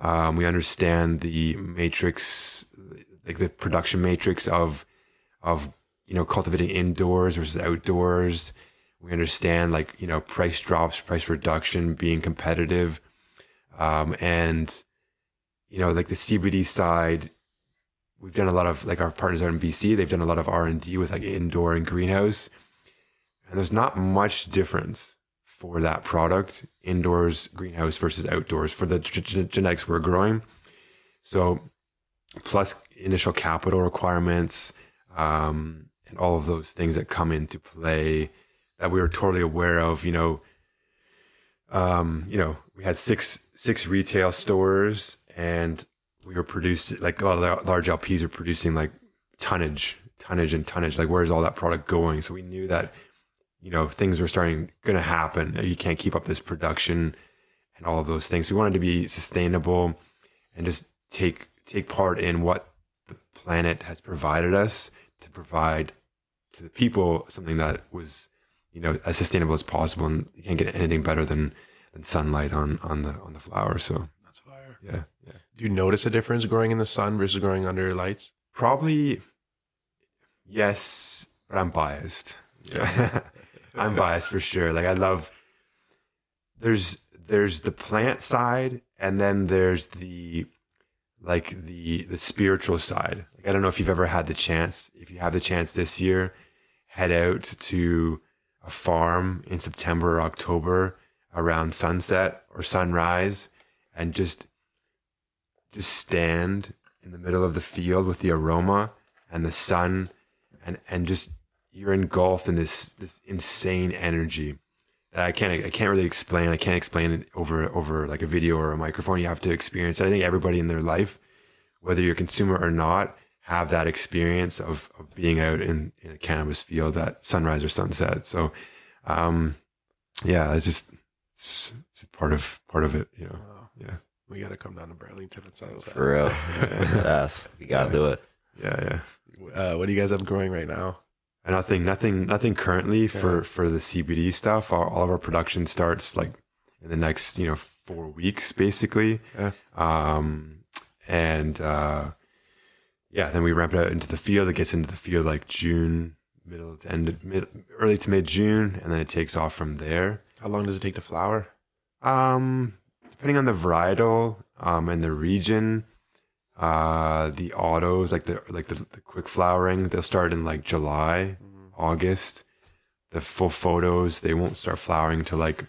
We understand the matrix, like the production matrix of you know, cultivating indoors versus outdoors. We understand, like, you know, price drops, price reduction, being competitive, and you know, like the CBD side. We've done a lot of, like, our partners out in BC, they've done a lot of R&D with like indoor and greenhouse, and there's not much difference for that product, indoors, greenhouse versus outdoors, for the genetics we're growing. So plus initial capital requirements, and all of those things that come into play that we were totally aware of, you know, we had six retail stores, and we were producing, like a lot of the large LPs are producing like tonnage. Like, where's all that product going? So we knew that, you know, things were going to happen. You can't keep up this production and all of those things. We wanted to be sustainable and just take part in what the planet has provided us to provide to the people something that was, you know, as sustainable as possible. And you can't get anything better than sunlight on the flower. So that's fire. Yeah. Do you notice a difference growing in the sun versus growing under lights? Probably yes, but I'm biased. Yeah. I'm biased for sure. Like, I love, there's the plant side, and then there's the spiritual side. Like, I don't know if you've ever had the chance. If you have the chance this year, head out to a farm in September or October around sunset or sunrise, and just stand in the middle of the field with the aroma and the sun, and just, you're engulfed in this insane energy that I can't really explain. I can't explain it over like a video or a microphone. You have to experience it. I think everybody in their life, whether you're a consumer or not, have that experience of being out in a cannabis field at sunrise or sunset. So, yeah, it's part of it, you know. Wow. Yeah. We got to come down to Burlington at sunset. For real. Yes. We got to do it. Yeah. What do you guys have growing right now? Nothing currently for the CBD stuff. All of our production starts like in the next, 4 weeks basically. Yeah. Then we ramp it out into the field. It gets into the field like June, early to mid June, and then it takes off from there. How long does it take to flower? Depending on the varietal and the region. The autos, like the quick flowering, they'll start in like July, August. The full photos, they won't start flowering until like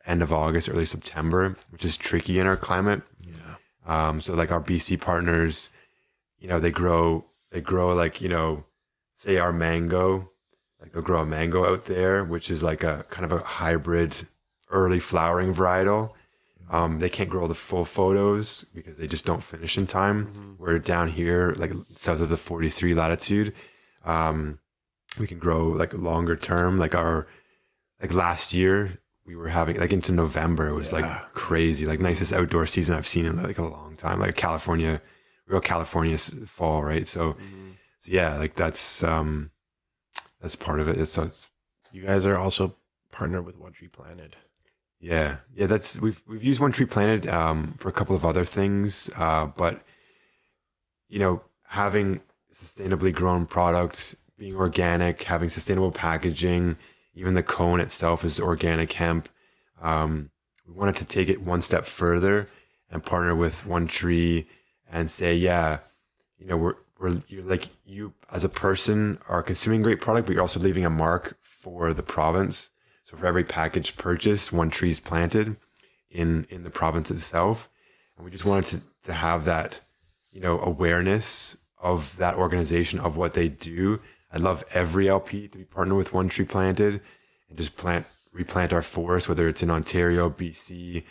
end of August, early September, which is tricky in our climate. Yeah. So like our BC partners, they grow like, say our mango, like they'll grow a mango out there, which is like a kind of a hybrid early flowering varietal. They can't grow the full photos because they just don't finish in time. We're down here, like south of the 43 latitude. We can grow like longer term. Like last year we were having like into November. It was like crazy, like nicest outdoor season I've seen in like a long time. Like real California fall, right? So yeah, like that's part of it. You guys are also partnered with One Tree Planted. Yeah. We've used One Tree Planted for a couple of other things, but having sustainably grown product, being organic, having sustainable packaging, even the cone itself is organic hemp. We wanted to take it one step further and partner with One Tree and say, you're like, you as a person are consuming great product, but you're also leaving a mark for the province. So for every package purchased, One Tree's planted in the province itself. And we just wanted to have that, awareness of that organization, of what they do. I'd love every LP to be partnered with One Tree Planted and just replant our forest, whether it's in Ontario, BC,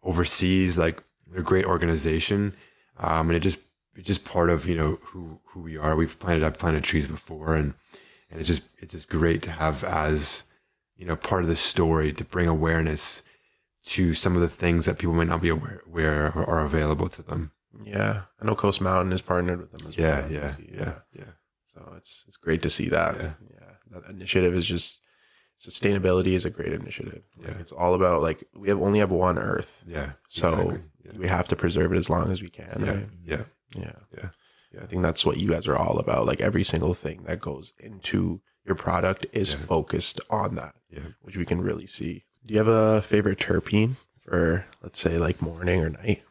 overseas. Like, they're a great organization. And it's just part of, who we are. I've planted trees before, and it's just great to have as, part of the story, to bring awareness to some of the things that people might not be aware or are available to them. Yeah. I know Coast Mountain is partnered with them as well. Yeah. So it's great to see that. Yeah. That initiative is just, sustainability is a great initiative. Yeah. Like, it's all about, like, we only have one Earth. Yeah. So exactly. we have to preserve it as long as we can. Yeah. Right? Yeah. I think that's what you guys are all about. Like, every single thing that goes into your product is focused on that, which we can really see. Do you have a favorite terpene for, let's say, like morning or night?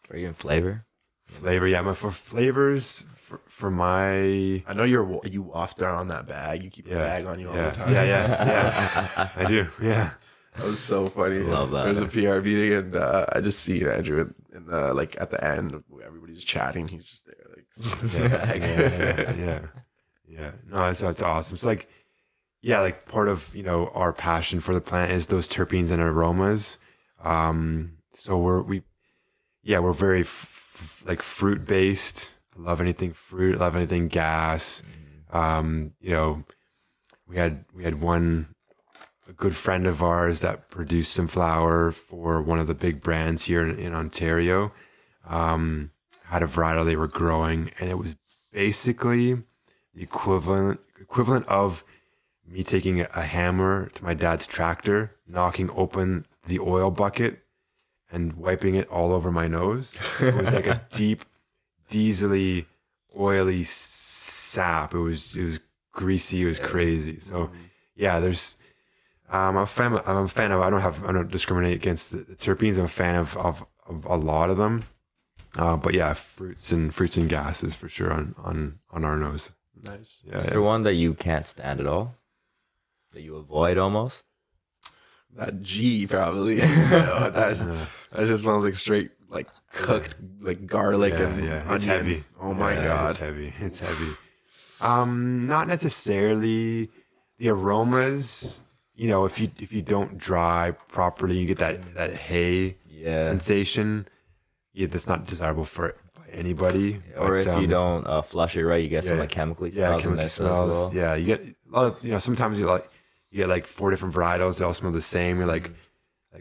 Or even flavor? Flavor, yeah. But for flavors, for my... I know you waft around that bag. You keep a bag on you all the time. Yeah. I do, yeah. That was so funny. Love that. There was a PR meeting, and I just seen Andrew in like at the end, everybody's chatting. He's just there, like, yeah. No, it's awesome. So like, yeah, like part of, you know, our passion for the plant is those terpenes and aromas. So we're very like fruit based. I love anything fruit. I love anything gas. You know, we had a good friend of ours that produced some flower for one of the big brands here in Ontario. Had a varietal they were growing, and it was basically the equivalent of me taking a hammer to my dad's tractor, knocking open the oil bucket and wiping it all over my nose. It was like a deep, diesely, oily sap. It was greasy. It was crazy. So yeah, there's, I'm a fan of, I don't discriminate against the terpenes. I'm a fan of a lot of them. But yeah, fruits and gases for sure on our nose. Nice. Yeah. Is there one that you can't stand at all? That you avoid almost? That G probably. That just smells like straight like cooked like garlic and onion. It's heavy. Oh my god. It's heavy. Not necessarily the aromas. You know, if you don't dry properly, you get that hay sensation. Yeah, that's not desirable for anybody. Or if you don't flush it right, you get some like chemically smells. Chemically smells. Yeah, you get a lot of, you know, sometimes you get like 4 different varietals. They all smell the same. You're like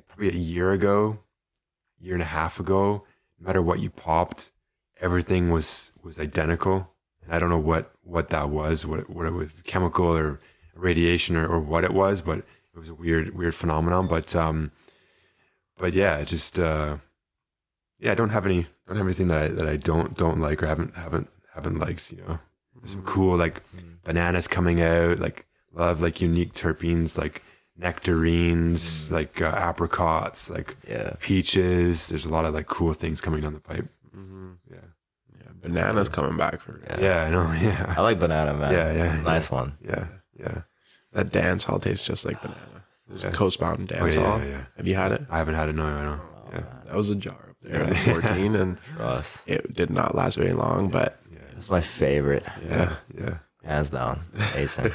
probably a year and a half ago, no matter what you popped, everything was identical. And I don't know what that was, what it was, chemical or radiation or what it was, but it was a weird phenomenon. But yeah, just I don't have anything that I don't like or haven't liked. You know, there's some cool like bananas coming out, like a lot of like unique terpenes, like nectarines, like apricots, like peaches. There's a lot of like cool things coming down the pipe. Yeah, bananas coming back for yeah, I know. Yeah, I like banana, man. Yeah. It's a nice one. Yeah. That dance hall tastes just like banana. There's a Coast Mountain dance hall. Yeah. Have you had it? I haven't had it. No, I know. Yeah, that was a jar up there at 14, and it did not last very long. But it's my favorite. Yeah. Hands down, amazing.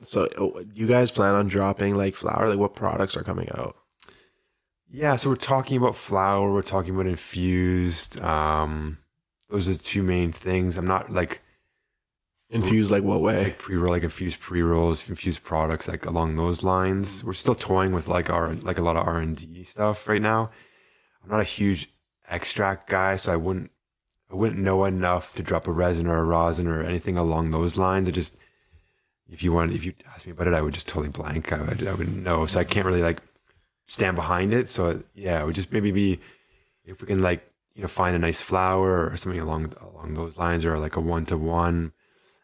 So you guys plan on dropping like flower? Like what products are coming out? Yeah, so we're talking about flower. We're talking about infused. Those are the two main things. I'm not like infused like what way? Like pre-roll, like infused pre-rolls, infused products, like along those lines. We're still toying with like a lot of R&D stuff right now. I'm not a huge extract guy, so I wouldn't know enough to drop a resin or a rosin or anything along those lines. If you asked me about it, I would just totally blank. I wouldn't know, so I can't really like stand behind it. So yeah, it would just maybe be if we can like, you know, find a nice flower or something along those lines, or like a 1-to-1.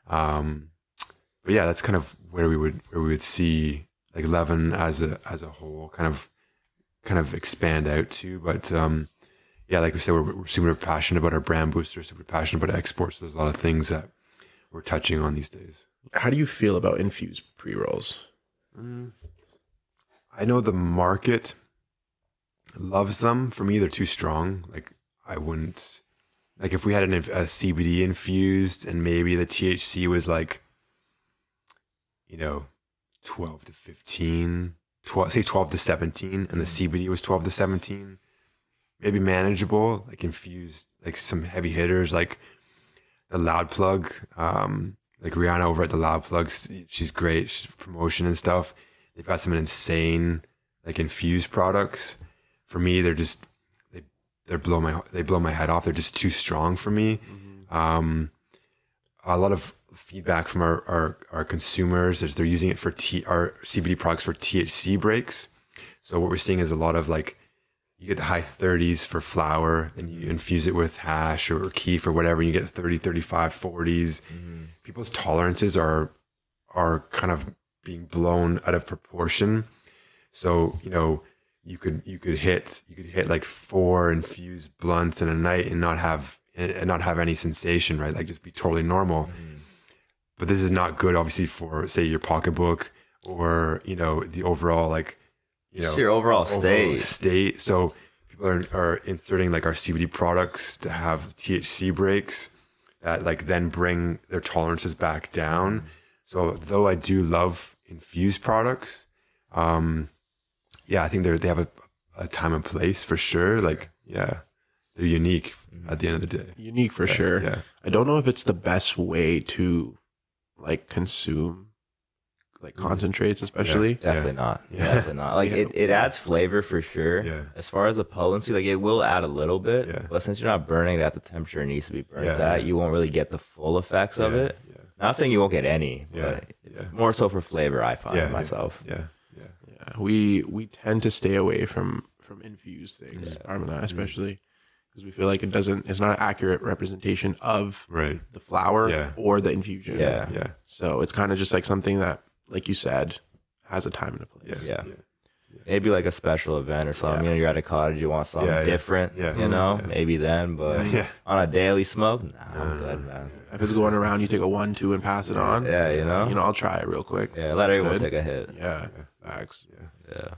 But yeah, that's kind of where we would see like Leven as a whole kind of expand out to. But yeah, like we said, we're super passionate about our brand booster, super passionate about exports. So there's a lot of things that we're touching on these days. How do you feel about infused pre-rolls? I know the market loves them. For me, they're too strong. Like I wouldn't, like if we had a CBD infused and maybe the THC was like, you know, 12 to 15, 12 to 17, and the CBD was 12 to 17, maybe manageable, like infused, like some heavy hitters, like the Loud Plug, like Rihanna over at the Loud Plugs. She's great. She's promotion and stuff. They've got some insane like infused products. For me, they're just, they blow my head off. They're just too strong for me. A lot of feedback from our consumers is they're using it for our CBD products for THC breaks. So what we're seeing is a lot of like, you get the high 30s for flower, and you infuse it with hash or keef or whatever, and you get 30, 35, 40s. People's tolerances are kind of being blown out of proportion. So, you know, you could hit like 4 infused blunts in a night and not have any sensation, right? Like just be totally normal. But this is not good, obviously, for say your pocketbook or, you know, the overall, like, you know, your overall state. So people are inserting like our CBD products to have THC breaks that like then bring their tolerances back down. So though I do love infused products, I think they have a time and place for sure. Like, they're unique at the end of the day. Unique for sure. Yeah. I don't know if it's the best way to like consume like concentrates, especially. Definitely not. Definitely not. Like it adds flavor for sure. Yeah. As far as the potency, like it will add a little bit, Yeah. but since you're not burning it at the temperature it needs to be burned at, you won't really get the full effects of it. Yeah. Not saying you won't get any, but it's more so for flavor, I find myself. Yeah. We tend to stay away from infused things, Arm and I especially, because we feel like it's not an accurate representation of the flower or the infusion. Yeah. So it's kind of just like something that, like you said, has a time and a place. Yeah. Maybe like a special event or something. You know, you're at a cottage, you want something different. You know, maybe then. But on a daily smoke, I'm good, man. If it's going around, you take a 1, 2, and pass it on. Yeah, you know. I'll try it real quick. Yeah, let everyone take a hit. Yeah, facts. Yeah.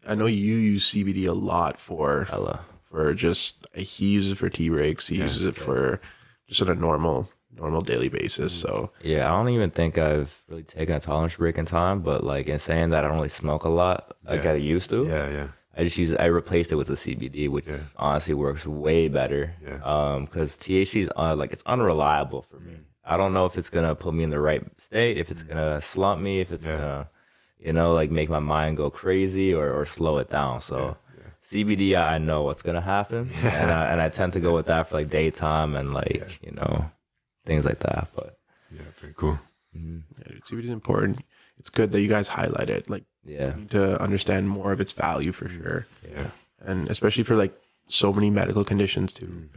I know you use CBD a lot for just. He uses it for tea breaks. He uses it for just on a normal daily basis. So yeah, I don't even think I've really taken a tolerance break in time. But like in saying that, I don't really smoke a lot like I used to. Yeah. I replaced it with the CBD, which honestly works way better. Because THC is like it's unreliable for me. I don't know if it's gonna put me in the right state, if it's gonna slump me, if it's gonna, like make my mind go crazy or slow it down. So CBD, I know what's gonna happen, and I tend to go with that for like daytime and like things like that. But very cool. CBD is important. It's good that you guys highlight it. Like, you need to understand more of its value for sure. And especially for like so many medical conditions too.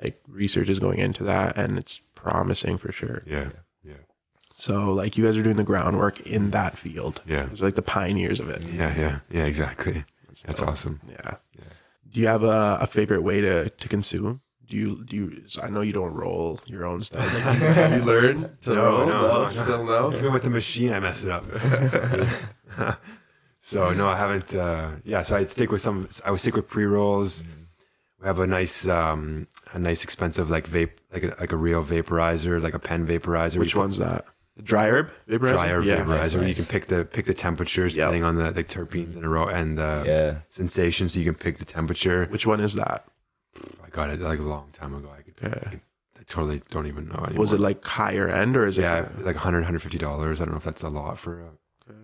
Like research is going into that, and it's promising for sure. So like you guys are doing the groundwork in that field. You're like the pioneers of it. Yeah, exactly. That's awesome. Yeah. Do you have a favorite way to consume? Do you? So I know you don't roll your own stuff. Like, you learn to roll? No. Still no. Even with the machine, I mess it up. So no, I haven't. So I would stick with pre-rolls. We have a nice expensive like vape, like a real vaporizer, like a pen vaporizer. Which one's that? The dry herb vaporizer. Dry herb vaporizer. Nice. You can pick the temperatures depending on the terpenes in a row and the sensation. So you can pick the temperature. Which one is that? I got it like a long time ago. I totally don't even know anymore. Was it like higher end or is it? Yeah, like $100, $150. I don't know if that's a lot for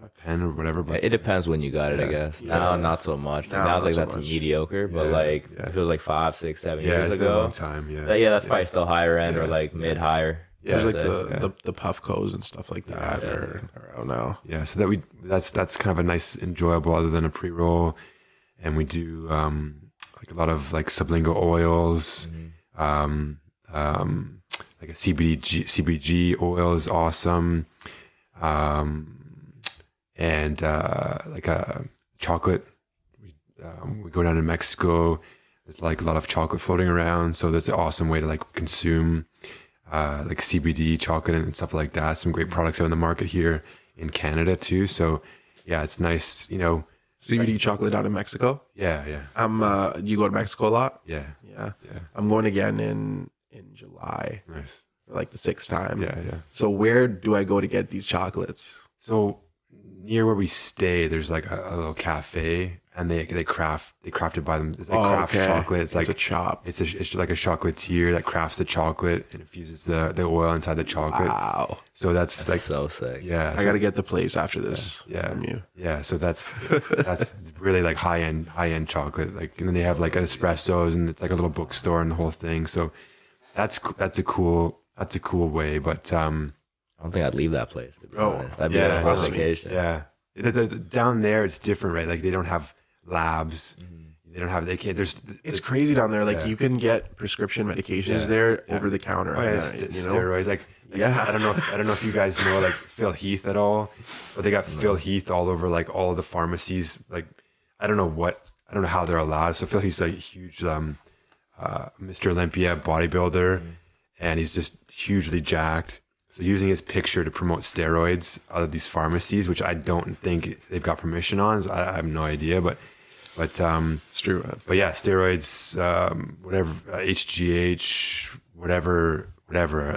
a pen or whatever. But it depends when you got it, I guess. Now, not so much. Now it's like that's mediocre, but like it feels like 5, 6, 7 years ago. Been a long time. That's probably still higher end or like mid higher. There's like the Puffcos and stuff like that, or I don't know. Yeah, so that's kind of a nice, enjoyable other than a pre-roll, and we do like a lot of like sublingual oils, like a CBG oil is awesome, and like a chocolate. We go down to Mexico. There's like a lot of chocolate floating around, so that's an awesome way to like consume. Like CBD chocolate and stuff like that. Some great products out in the market here in Canada too. So yeah, it's nice, CBD chocolate out in Mexico. Yeah. You go to Mexico a lot? Yeah. I'm going again in July. Nice. For like the 6th time. Yeah. So where do I go to get these chocolates? So near where we stay, there's like a little cafe, and they craft it by them. It's like craft chocolate. It's like a chop. It's like a chocolatier that crafts the chocolate and infuses the oil inside the chocolate. Wow. So that's like so sick. Yeah. I got to get the place after this. Yeah. From you. Yeah. So that's really like high end chocolate. Like, and then they have like espressos, and it's like a little bookstore and the whole thing. So that's a cool way. But I don't think I'd leave that place, to be honest. That'd be a whole vacation. Yeah. Down there it's different, right? Like they don't have labs. They can't. It's crazy down there. Like you can get prescription medications there over the counter. Steroids. Like I don't know if you guys know like Phil Heath at all, but they got Phil Heath all over like all the pharmacies. Like I don't know how they're allowed. So Phil Heath's a huge Mr. Olympia bodybuilder, and he's just hugely jacked. So using his picture to promote steroids out of these pharmacies, which I don't think they've got permission on, so I have no idea. But But It's true, man. But yeah, steroids, whatever, HGH, whatever.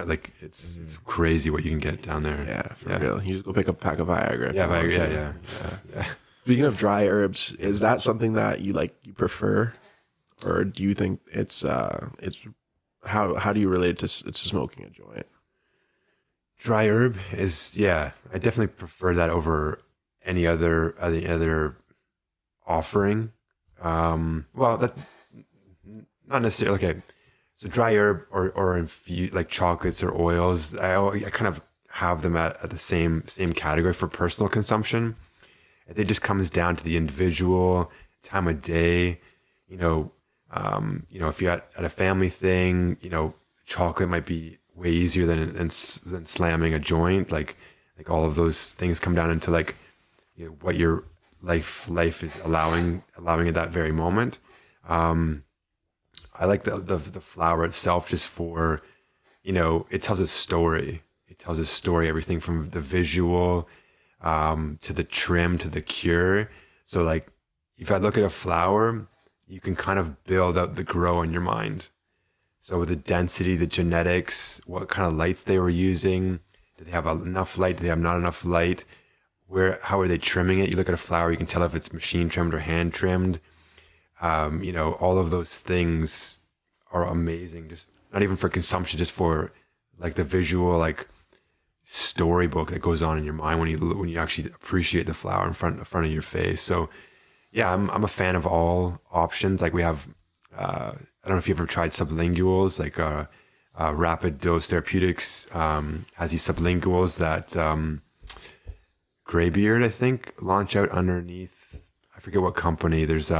Like it's crazy what you can get down there. Yeah, for real. You just go pick up a pack of Viagra. Yeah, Viagra. Yeah. Speaking of dry herbs, is that something that you prefer, or do you think it's how do you relate it to smoking a joint? Dry herb is, I definitely prefer that over any other offering. Well, that not necessarily. Okay, so dry herb or infused like chocolates or oils, I kind of have them at the same category for personal consumption. It just comes down to the individual, time of day. If you're at a family thing, chocolate might be way easier than slamming a joint. Like all of those things come down into what your life is allowing at that very moment. I like the flower itself just for, it tells a story. It tells a story, everything from the visual, to the trim, to the cure. So if I look at a flower, you can kind of build out the grow in your mind. So with the density, the genetics, what kind of lights they were using, did they have enough light? Did they have not enough light? How are they trimming it? You look at a flower, you can tell if it's machine trimmed or hand trimmed. All of those things are amazing. Just not even for consumption, just for the visual, storybook that goes on in your mind when you actually appreciate the flower in front of your face. So yeah, I'm a fan of all options. We have, I don't know if you've ever tried sublinguals, Rapid Dose Therapeutics has these sublinguals that Greybeard, I think, launch out underneath, I forget what company. There's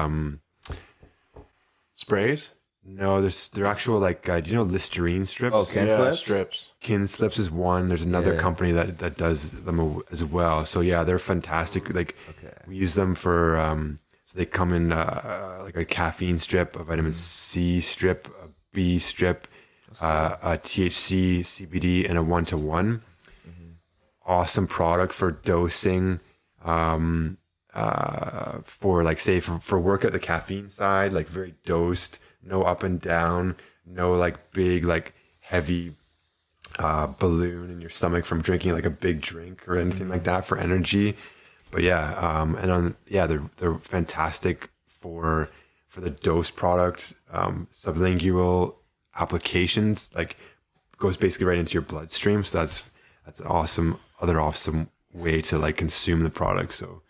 sprays. No, they're actual do you know Listerine strips? Oh, Kin strips. Kin Slips is one. There's another company that does them as well. So yeah, they're fantastic. We use them for so they come in a caffeine strip, a vitamin C strip, a B strip, a THC, CBD, and a 1-to-1. Awesome product for dosing. For for workout, the caffeine side, very dosed. No up and down, no big heavy balloon in your stomach from drinking a big drink or anything like that for energy. But they're fantastic for the dose product. Sublingual applications goes basically right into your bloodstream. So that's an awesome way to consume the product. So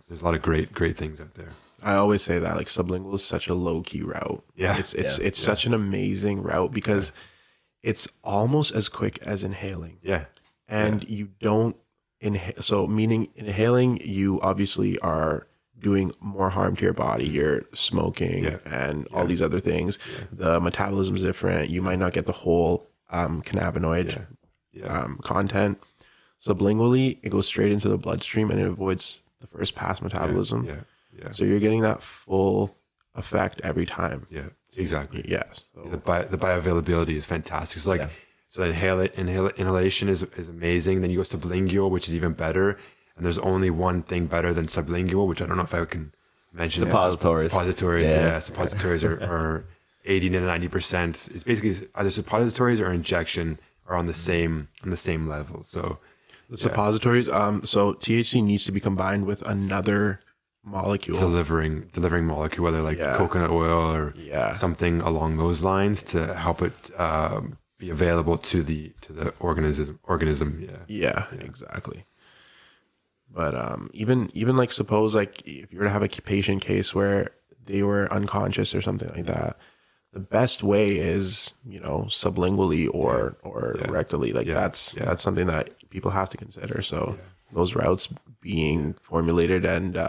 there's a lot of great things out there. I always say that sublingual is such a low key route. Yeah. It's such an amazing route because it's almost as quick as inhaling. Yeah. And you don't inhale. So meaning inhaling, you obviously are doing more harm to your body. You're smoking and all these other things. Yeah. The metabolism is different. You might not get the whole cannabinoid content. Sublingually, it goes straight into the bloodstream and it avoids the first pass metabolism. Yeah. So you're getting that full effect every time. Yeah, exactly. Yes. So. The bioavailability is fantastic. So so inhalation is amazing. Then you go sublingual, which is even better. And there's only one thing better than sublingual, which I don't know if I can mention. Suppositories. Suppositories are 80 to 90%. It's basically either suppositories or injection are on the same level. So the suppositories. So THC needs to be combined with another molecule, delivering molecule, whether coconut oil or something along those lines to help it be available to the organism. Yeah, exactly. But even suppose if you were to have a patient case where they were unconscious or something like that, the best way is sublingually or rectally. That's something that people have to consider. So those routes being formulated and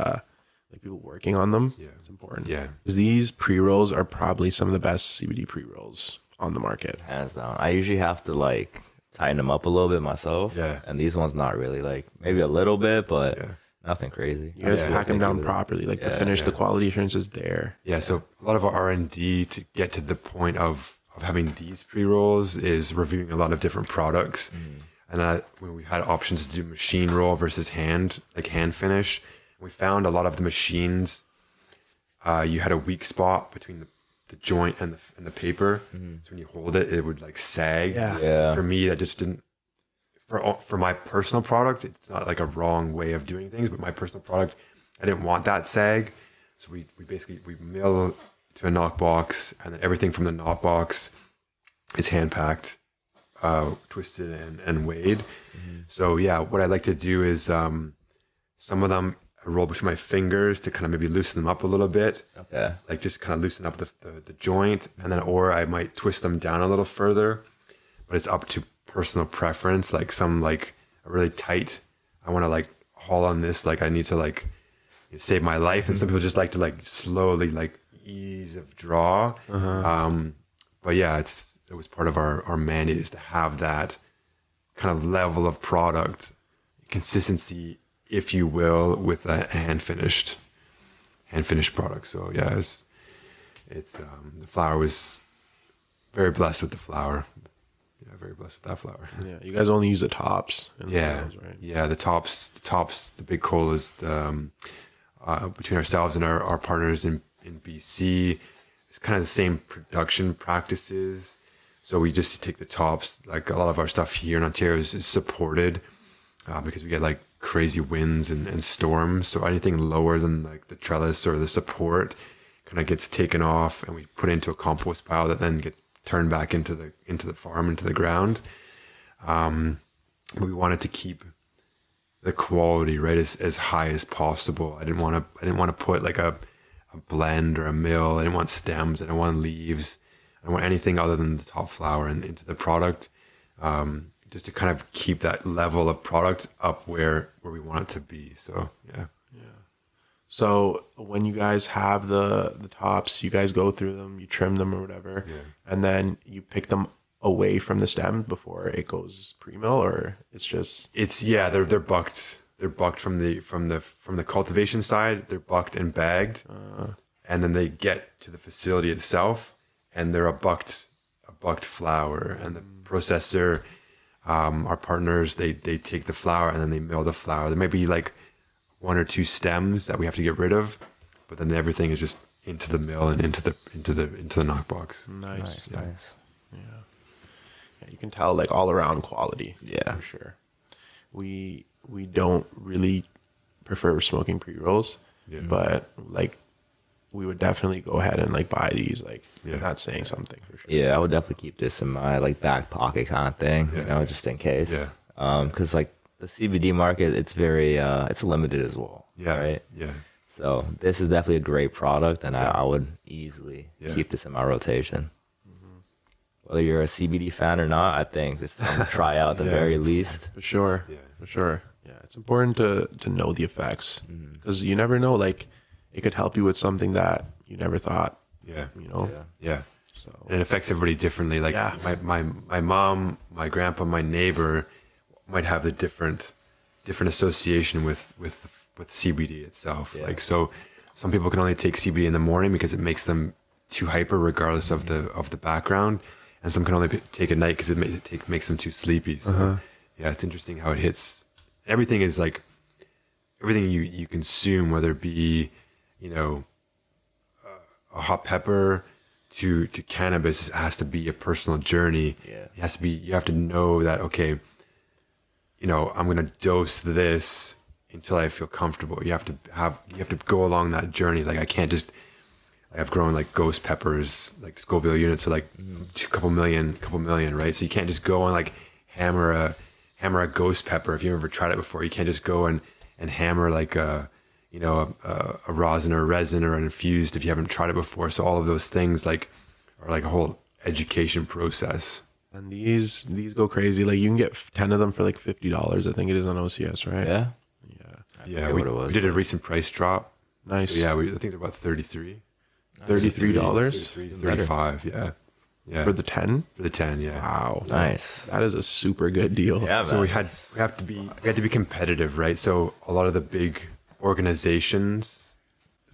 people working on them, it's important. Yeah, these pre-rolls are probably some of the best CBD pre-rolls on the market, hands down. I usually have to tighten them up a little bit myself. Yeah, and these ones not really, maybe a little bit, but nothing crazy. You guys pack them down properly, the finish, the quality assurance is there. Yeah, so a lot of our R&D to get to the point of having these pre-rolls is reviewing a lot of different products. And when we had options to do machine roll versus hand finish, we found a lot of the machines you had a weak spot between the joint and the paper. So when you hold it, it would like sag. Yeah. For me, that just didn't. For my personal product, it's not like a wrong way of doing things, but my personal product, I didn't want that sag. So we basically mill to a knockbox, and then everything from the knockbox is hand packed, twisted and weighed. So yeah, what I like to do is some of them I roll between my fingers to kind of maybe loosen them up a little bit. Okay. Like just kind of loosen up the joint, and then or I might twist them down a little further, but it's up to personal preference. Like some like are really tight, I want to like haul on this, like I need to like save my life, and some people just like to like slowly like ease of draw. But yeah, it was part of our mandate is to have that kind of level of product consistency, if you will, with a hand finished product. So yeah, it's the flower was very blessed with the flower. Yeah, very blessed with that flower. Yeah, you guys only use the tops. Yeah, those, right? Yeah, the tops. The big call is the between ourselves and our partners in BC. It's kind of the same production practices. So we just take the tops. Like a lot of our stuff here in Ontario is supported because we get like crazy winds and storms. So anything lower than like the trellis or the support kind of gets taken off, and we put into a compost pile that then gets turned back into the farm, into the ground. We wanted to keep the quality right as high as possible. I didn't want to put like a blend or a mill. I didn't want stems. I didn't want leaves. I didn't want anything other than the top flower and into the product. Just to kind of keep that level of product up where we want it to be. So yeah. So when you guys have the tops, you guys go through them, you trim them or whatever, and then you pick them away from the stem before it goes pre-mill, or they're bucked. They're bucked from the cultivation side. They're bucked and bagged, and then they get to the facility itself, and they're a bucked flower. And the processor, our partners, they take the flower and then they mill the flower. There might be like one or two stems that we have to get rid of, but then everything is just into the mill and into the knockbox. Nice. Yeah, you can tell like all around quality. Yeah, for sure. We don't really prefer smoking pre-rolls, but like we would definitely go ahead and like buy these. Like not saying something for sure. Yeah, I would definitely keep this in my like back pocket kind of thing, you know, just in case. Yeah. Because like the CBD market, it's very it's limited as well. Yeah. Right. Yeah. So this is definitely a great product, and I would easily keep this in my rotation. Whether you're a CBD fan or not, I think this is something to try out at the very least. For sure. Yeah. For sure. Yeah. It's important to know the effects, because you never know, like it could help you with something that you never thought. Yeah. You know? Yeah. So and it affects everybody differently. Like my mom, my grandpa, my neighbor might have the different association with CBD itself. Like, so some people can only take CBD in the morning because it makes them too hyper regardless of the background. And some can only take at night because it makes them too sleepy. So yeah, it's interesting how it hits. Everything is like, everything you consume, whether it be, you know, a hot pepper to cannabis, it has to be a personal journey. Yeah. It has to be, you have to know that, okay, you know, I'm going to dose this until I feel comfortable. You have to go along that journey. Like I can't just, I've grown like ghost peppers, like Scoville units, so like a couple million, right? So you can't just go and like hammer a ghost pepper. If you've ever tried it before, you can't just go and hammer like a rosin or a resin or an infused if you haven't tried it before. So all of those things like are like a whole education process. And these go crazy. Like you can get 10 of them for like $50. I think it is on OCS, right? Yeah. Yeah. We did a recent price drop. Nice. So yeah, I think they're about $33. $33? 35, yeah. For the 10? For the 10, yeah. Wow. Nice. That is a super good deal. Yeah, so we had to be competitive, right? So a lot of the big organizations,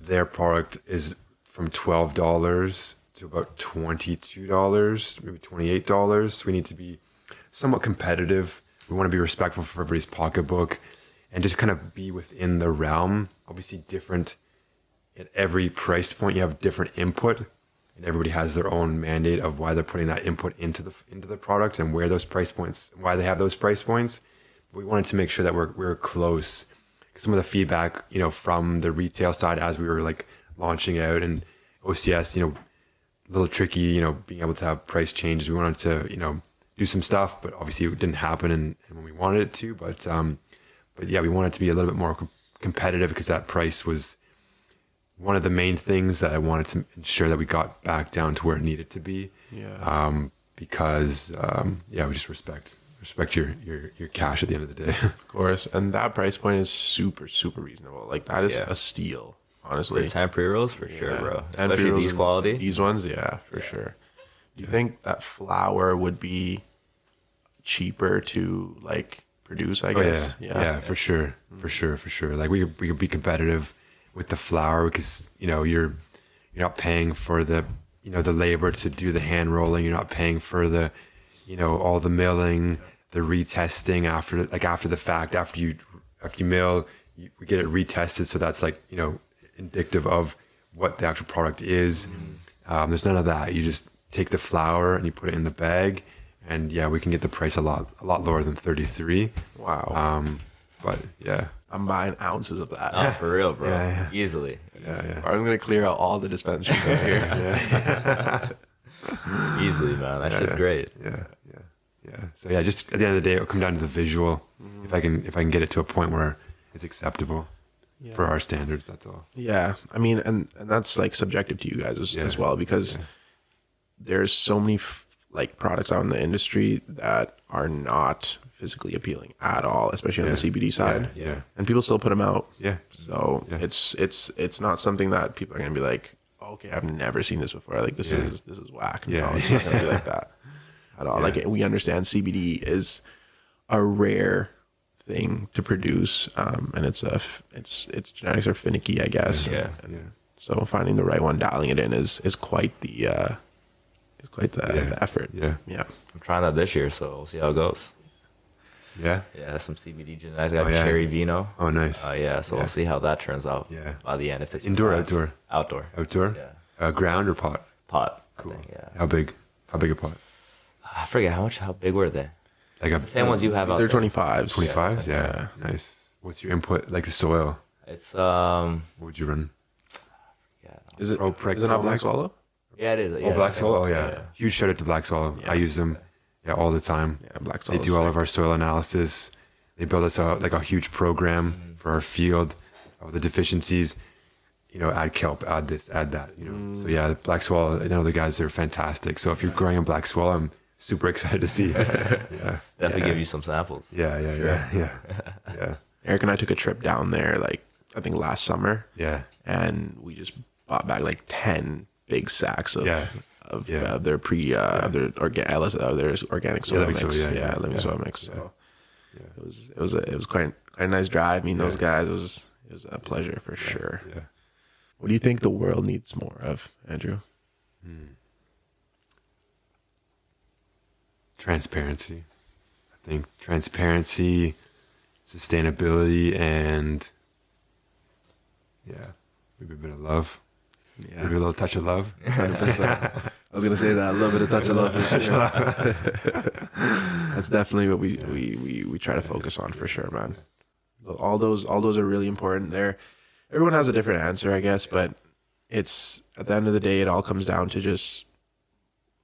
their product is from $12 to about $22, maybe $28. So we need to be somewhat competitive. We want to be respectful for everybody's pocketbook and just kind of be within the realm. Obviously different at every price point you have different input, and everybody has their own mandate of why they're putting that input into the product and where those price points, why they have those price points. We wanted to make sure that we're close. Some of the feedback, you know, from the retail side as we were like launching out, and OCS, you know, a little tricky, you know, being able to have price changes. We wanted to, you know, do some stuff, but obviously it didn't happen and when we wanted it to. But yeah, we wanted to be a little bit more competitive because that price was one of the main things that I wanted to ensure that we got back down to where it needed to be. Yeah. Because yeah, we just respect your cash at the end of the day. Of course. And that price point is super, super reasonable. Like that is a steal, honestly. For 10 pre-rolls, for sure, bro. 10 Especially pre-rolls, these quality. These ones, yeah, for sure. Do you think that flour would be cheaper to like produce, I guess? Yeah, for sure. For sure. Like we could be competitive with the flour because, you know, you're not paying for the, you know, the labor to do the hand rolling. You're not paying for the, you know, all the milling, the retesting after the fact, after you mill, we get it retested. So that's like, you know, indicative of what the actual product is. There's none of that. You just take the flour and you put it in the bag, and yeah, we can get the price a lot lower than 33. Wow. But yeah, I'm buying ounces of that. Oh, for real, bro. Yeah. Easily. Yeah. I'm going to clear out all the dispensaries over here. Easily, man. That's just great. Yeah. So yeah, just at the end of the day, it'll come down to the visual. If I can get it to a point where it's acceptable for our standards, that's all. Yeah. I mean, and that's like subjective to you guys as well, because there's so many like products out in the industry that are not physically appealing at all, especially on the CBD side. Yeah. And people still put them out. Yeah. So it's not something that people are going to be like, okay, I've never seen this before. Like this is whack. No, it's not going to be like that at all. Like we understand CBD is a rare thing to produce, and its genetics are finicky, I guess. And so finding the right one, dialing it in is quite the the effort. Yeah. I'm trying that this year, so we'll see how it goes. Yeah. Yeah, some CBD genetics. I got cherry vino. Oh, nice. So we'll see how that turns out. Yeah. By the end, if it's Indoor, outdoor. Outdoor. Yeah. Ground or pot? Pot. Cool. I think, yeah. How big a pot? I forget how big were they? Like It's the same ones you have out They're there. 25s. 25s? Yeah. Nice. What's your input? Like the soil? It's What would you run? Is it Pro Preg is it not Pro Black Max? Swallow? yeah, it is. Oh, Black Soil? Oh, yeah. Huge shout out to Black Soil. I use them all the time. Yeah, Black They Swallow. do all of our soil analysis. They build us out like a huge program for our field of the deficiencies. You know, add kelp, add this, add that. You know, so yeah, the Black Swallow. I know the guys are fantastic. So if you're growing a Black Swallow, I'm super excited to see. Definitely give you some samples. Yeah. Eric and I took a trip down there, like I think last summer. Yeah. And we just bought back like 10 big sacks of their of their organic soil living mix. soil, Living soil mix. So it was quite a nice drive. Meeting those guys, it was a pleasure for sure. Yeah. What do you think the world needs more of, Andrew? Transparency. I think transparency, sustainability, and maybe a bit of love. Yeah, Maybe a little touch of love. 100%. I was gonna say that, a little bit of touch of love. That's definitely what we try to focus on for sure, man. All those are really important. Everyone has a different answer, I guess, but it's at the end of the day, it all comes down to just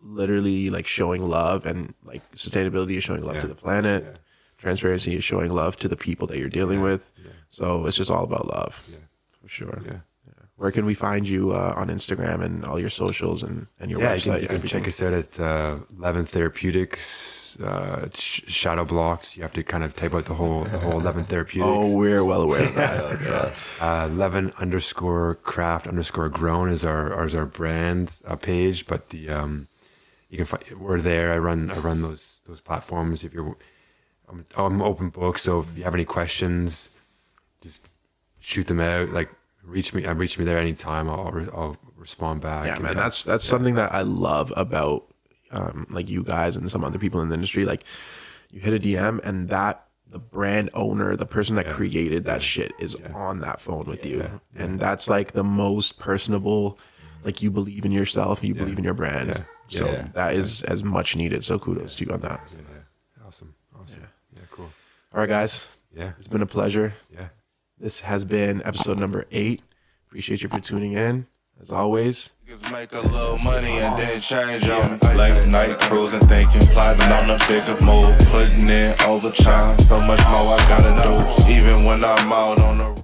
literally like showing love, and like sustainability is showing love to the planet. Transparency is showing love to the people that you're dealing with. So it's just all about love, for sure. Where can we find you on Instagram and all your socials and your website? You can check us out at Leven Therapeutics. Shadow blocks. You have to kind of type out the whole Leven Therapeutics. Oh, we're well aware of that. Leven_craft_grown is our brand page, but the you can find, we're there. I run those platforms. If you're, I'm open book. So if you have any questions, just shoot them out. Like reach me there anytime. I'll respond back. Yeah, man. That's something that I love about like you guys and some other people in the industry. Like you hit a DM and that the brand owner, the person that created that shit is on that phone with you. And that's like the most personable, like you believe in yourself, you believe in your brand. So that is as much needed. So kudos to you on that. Awesome. Yeah, cool. All right, guys. Yeah. It's been a pleasure. Yeah. This has been episode number 8. Appreciate you for tuning in. As always. Niggas make a little money and then change on me. Late night cruising, thinking, plotting on a bigger move. Putting in overtime, so much more I gotta do. Even when I'm out on the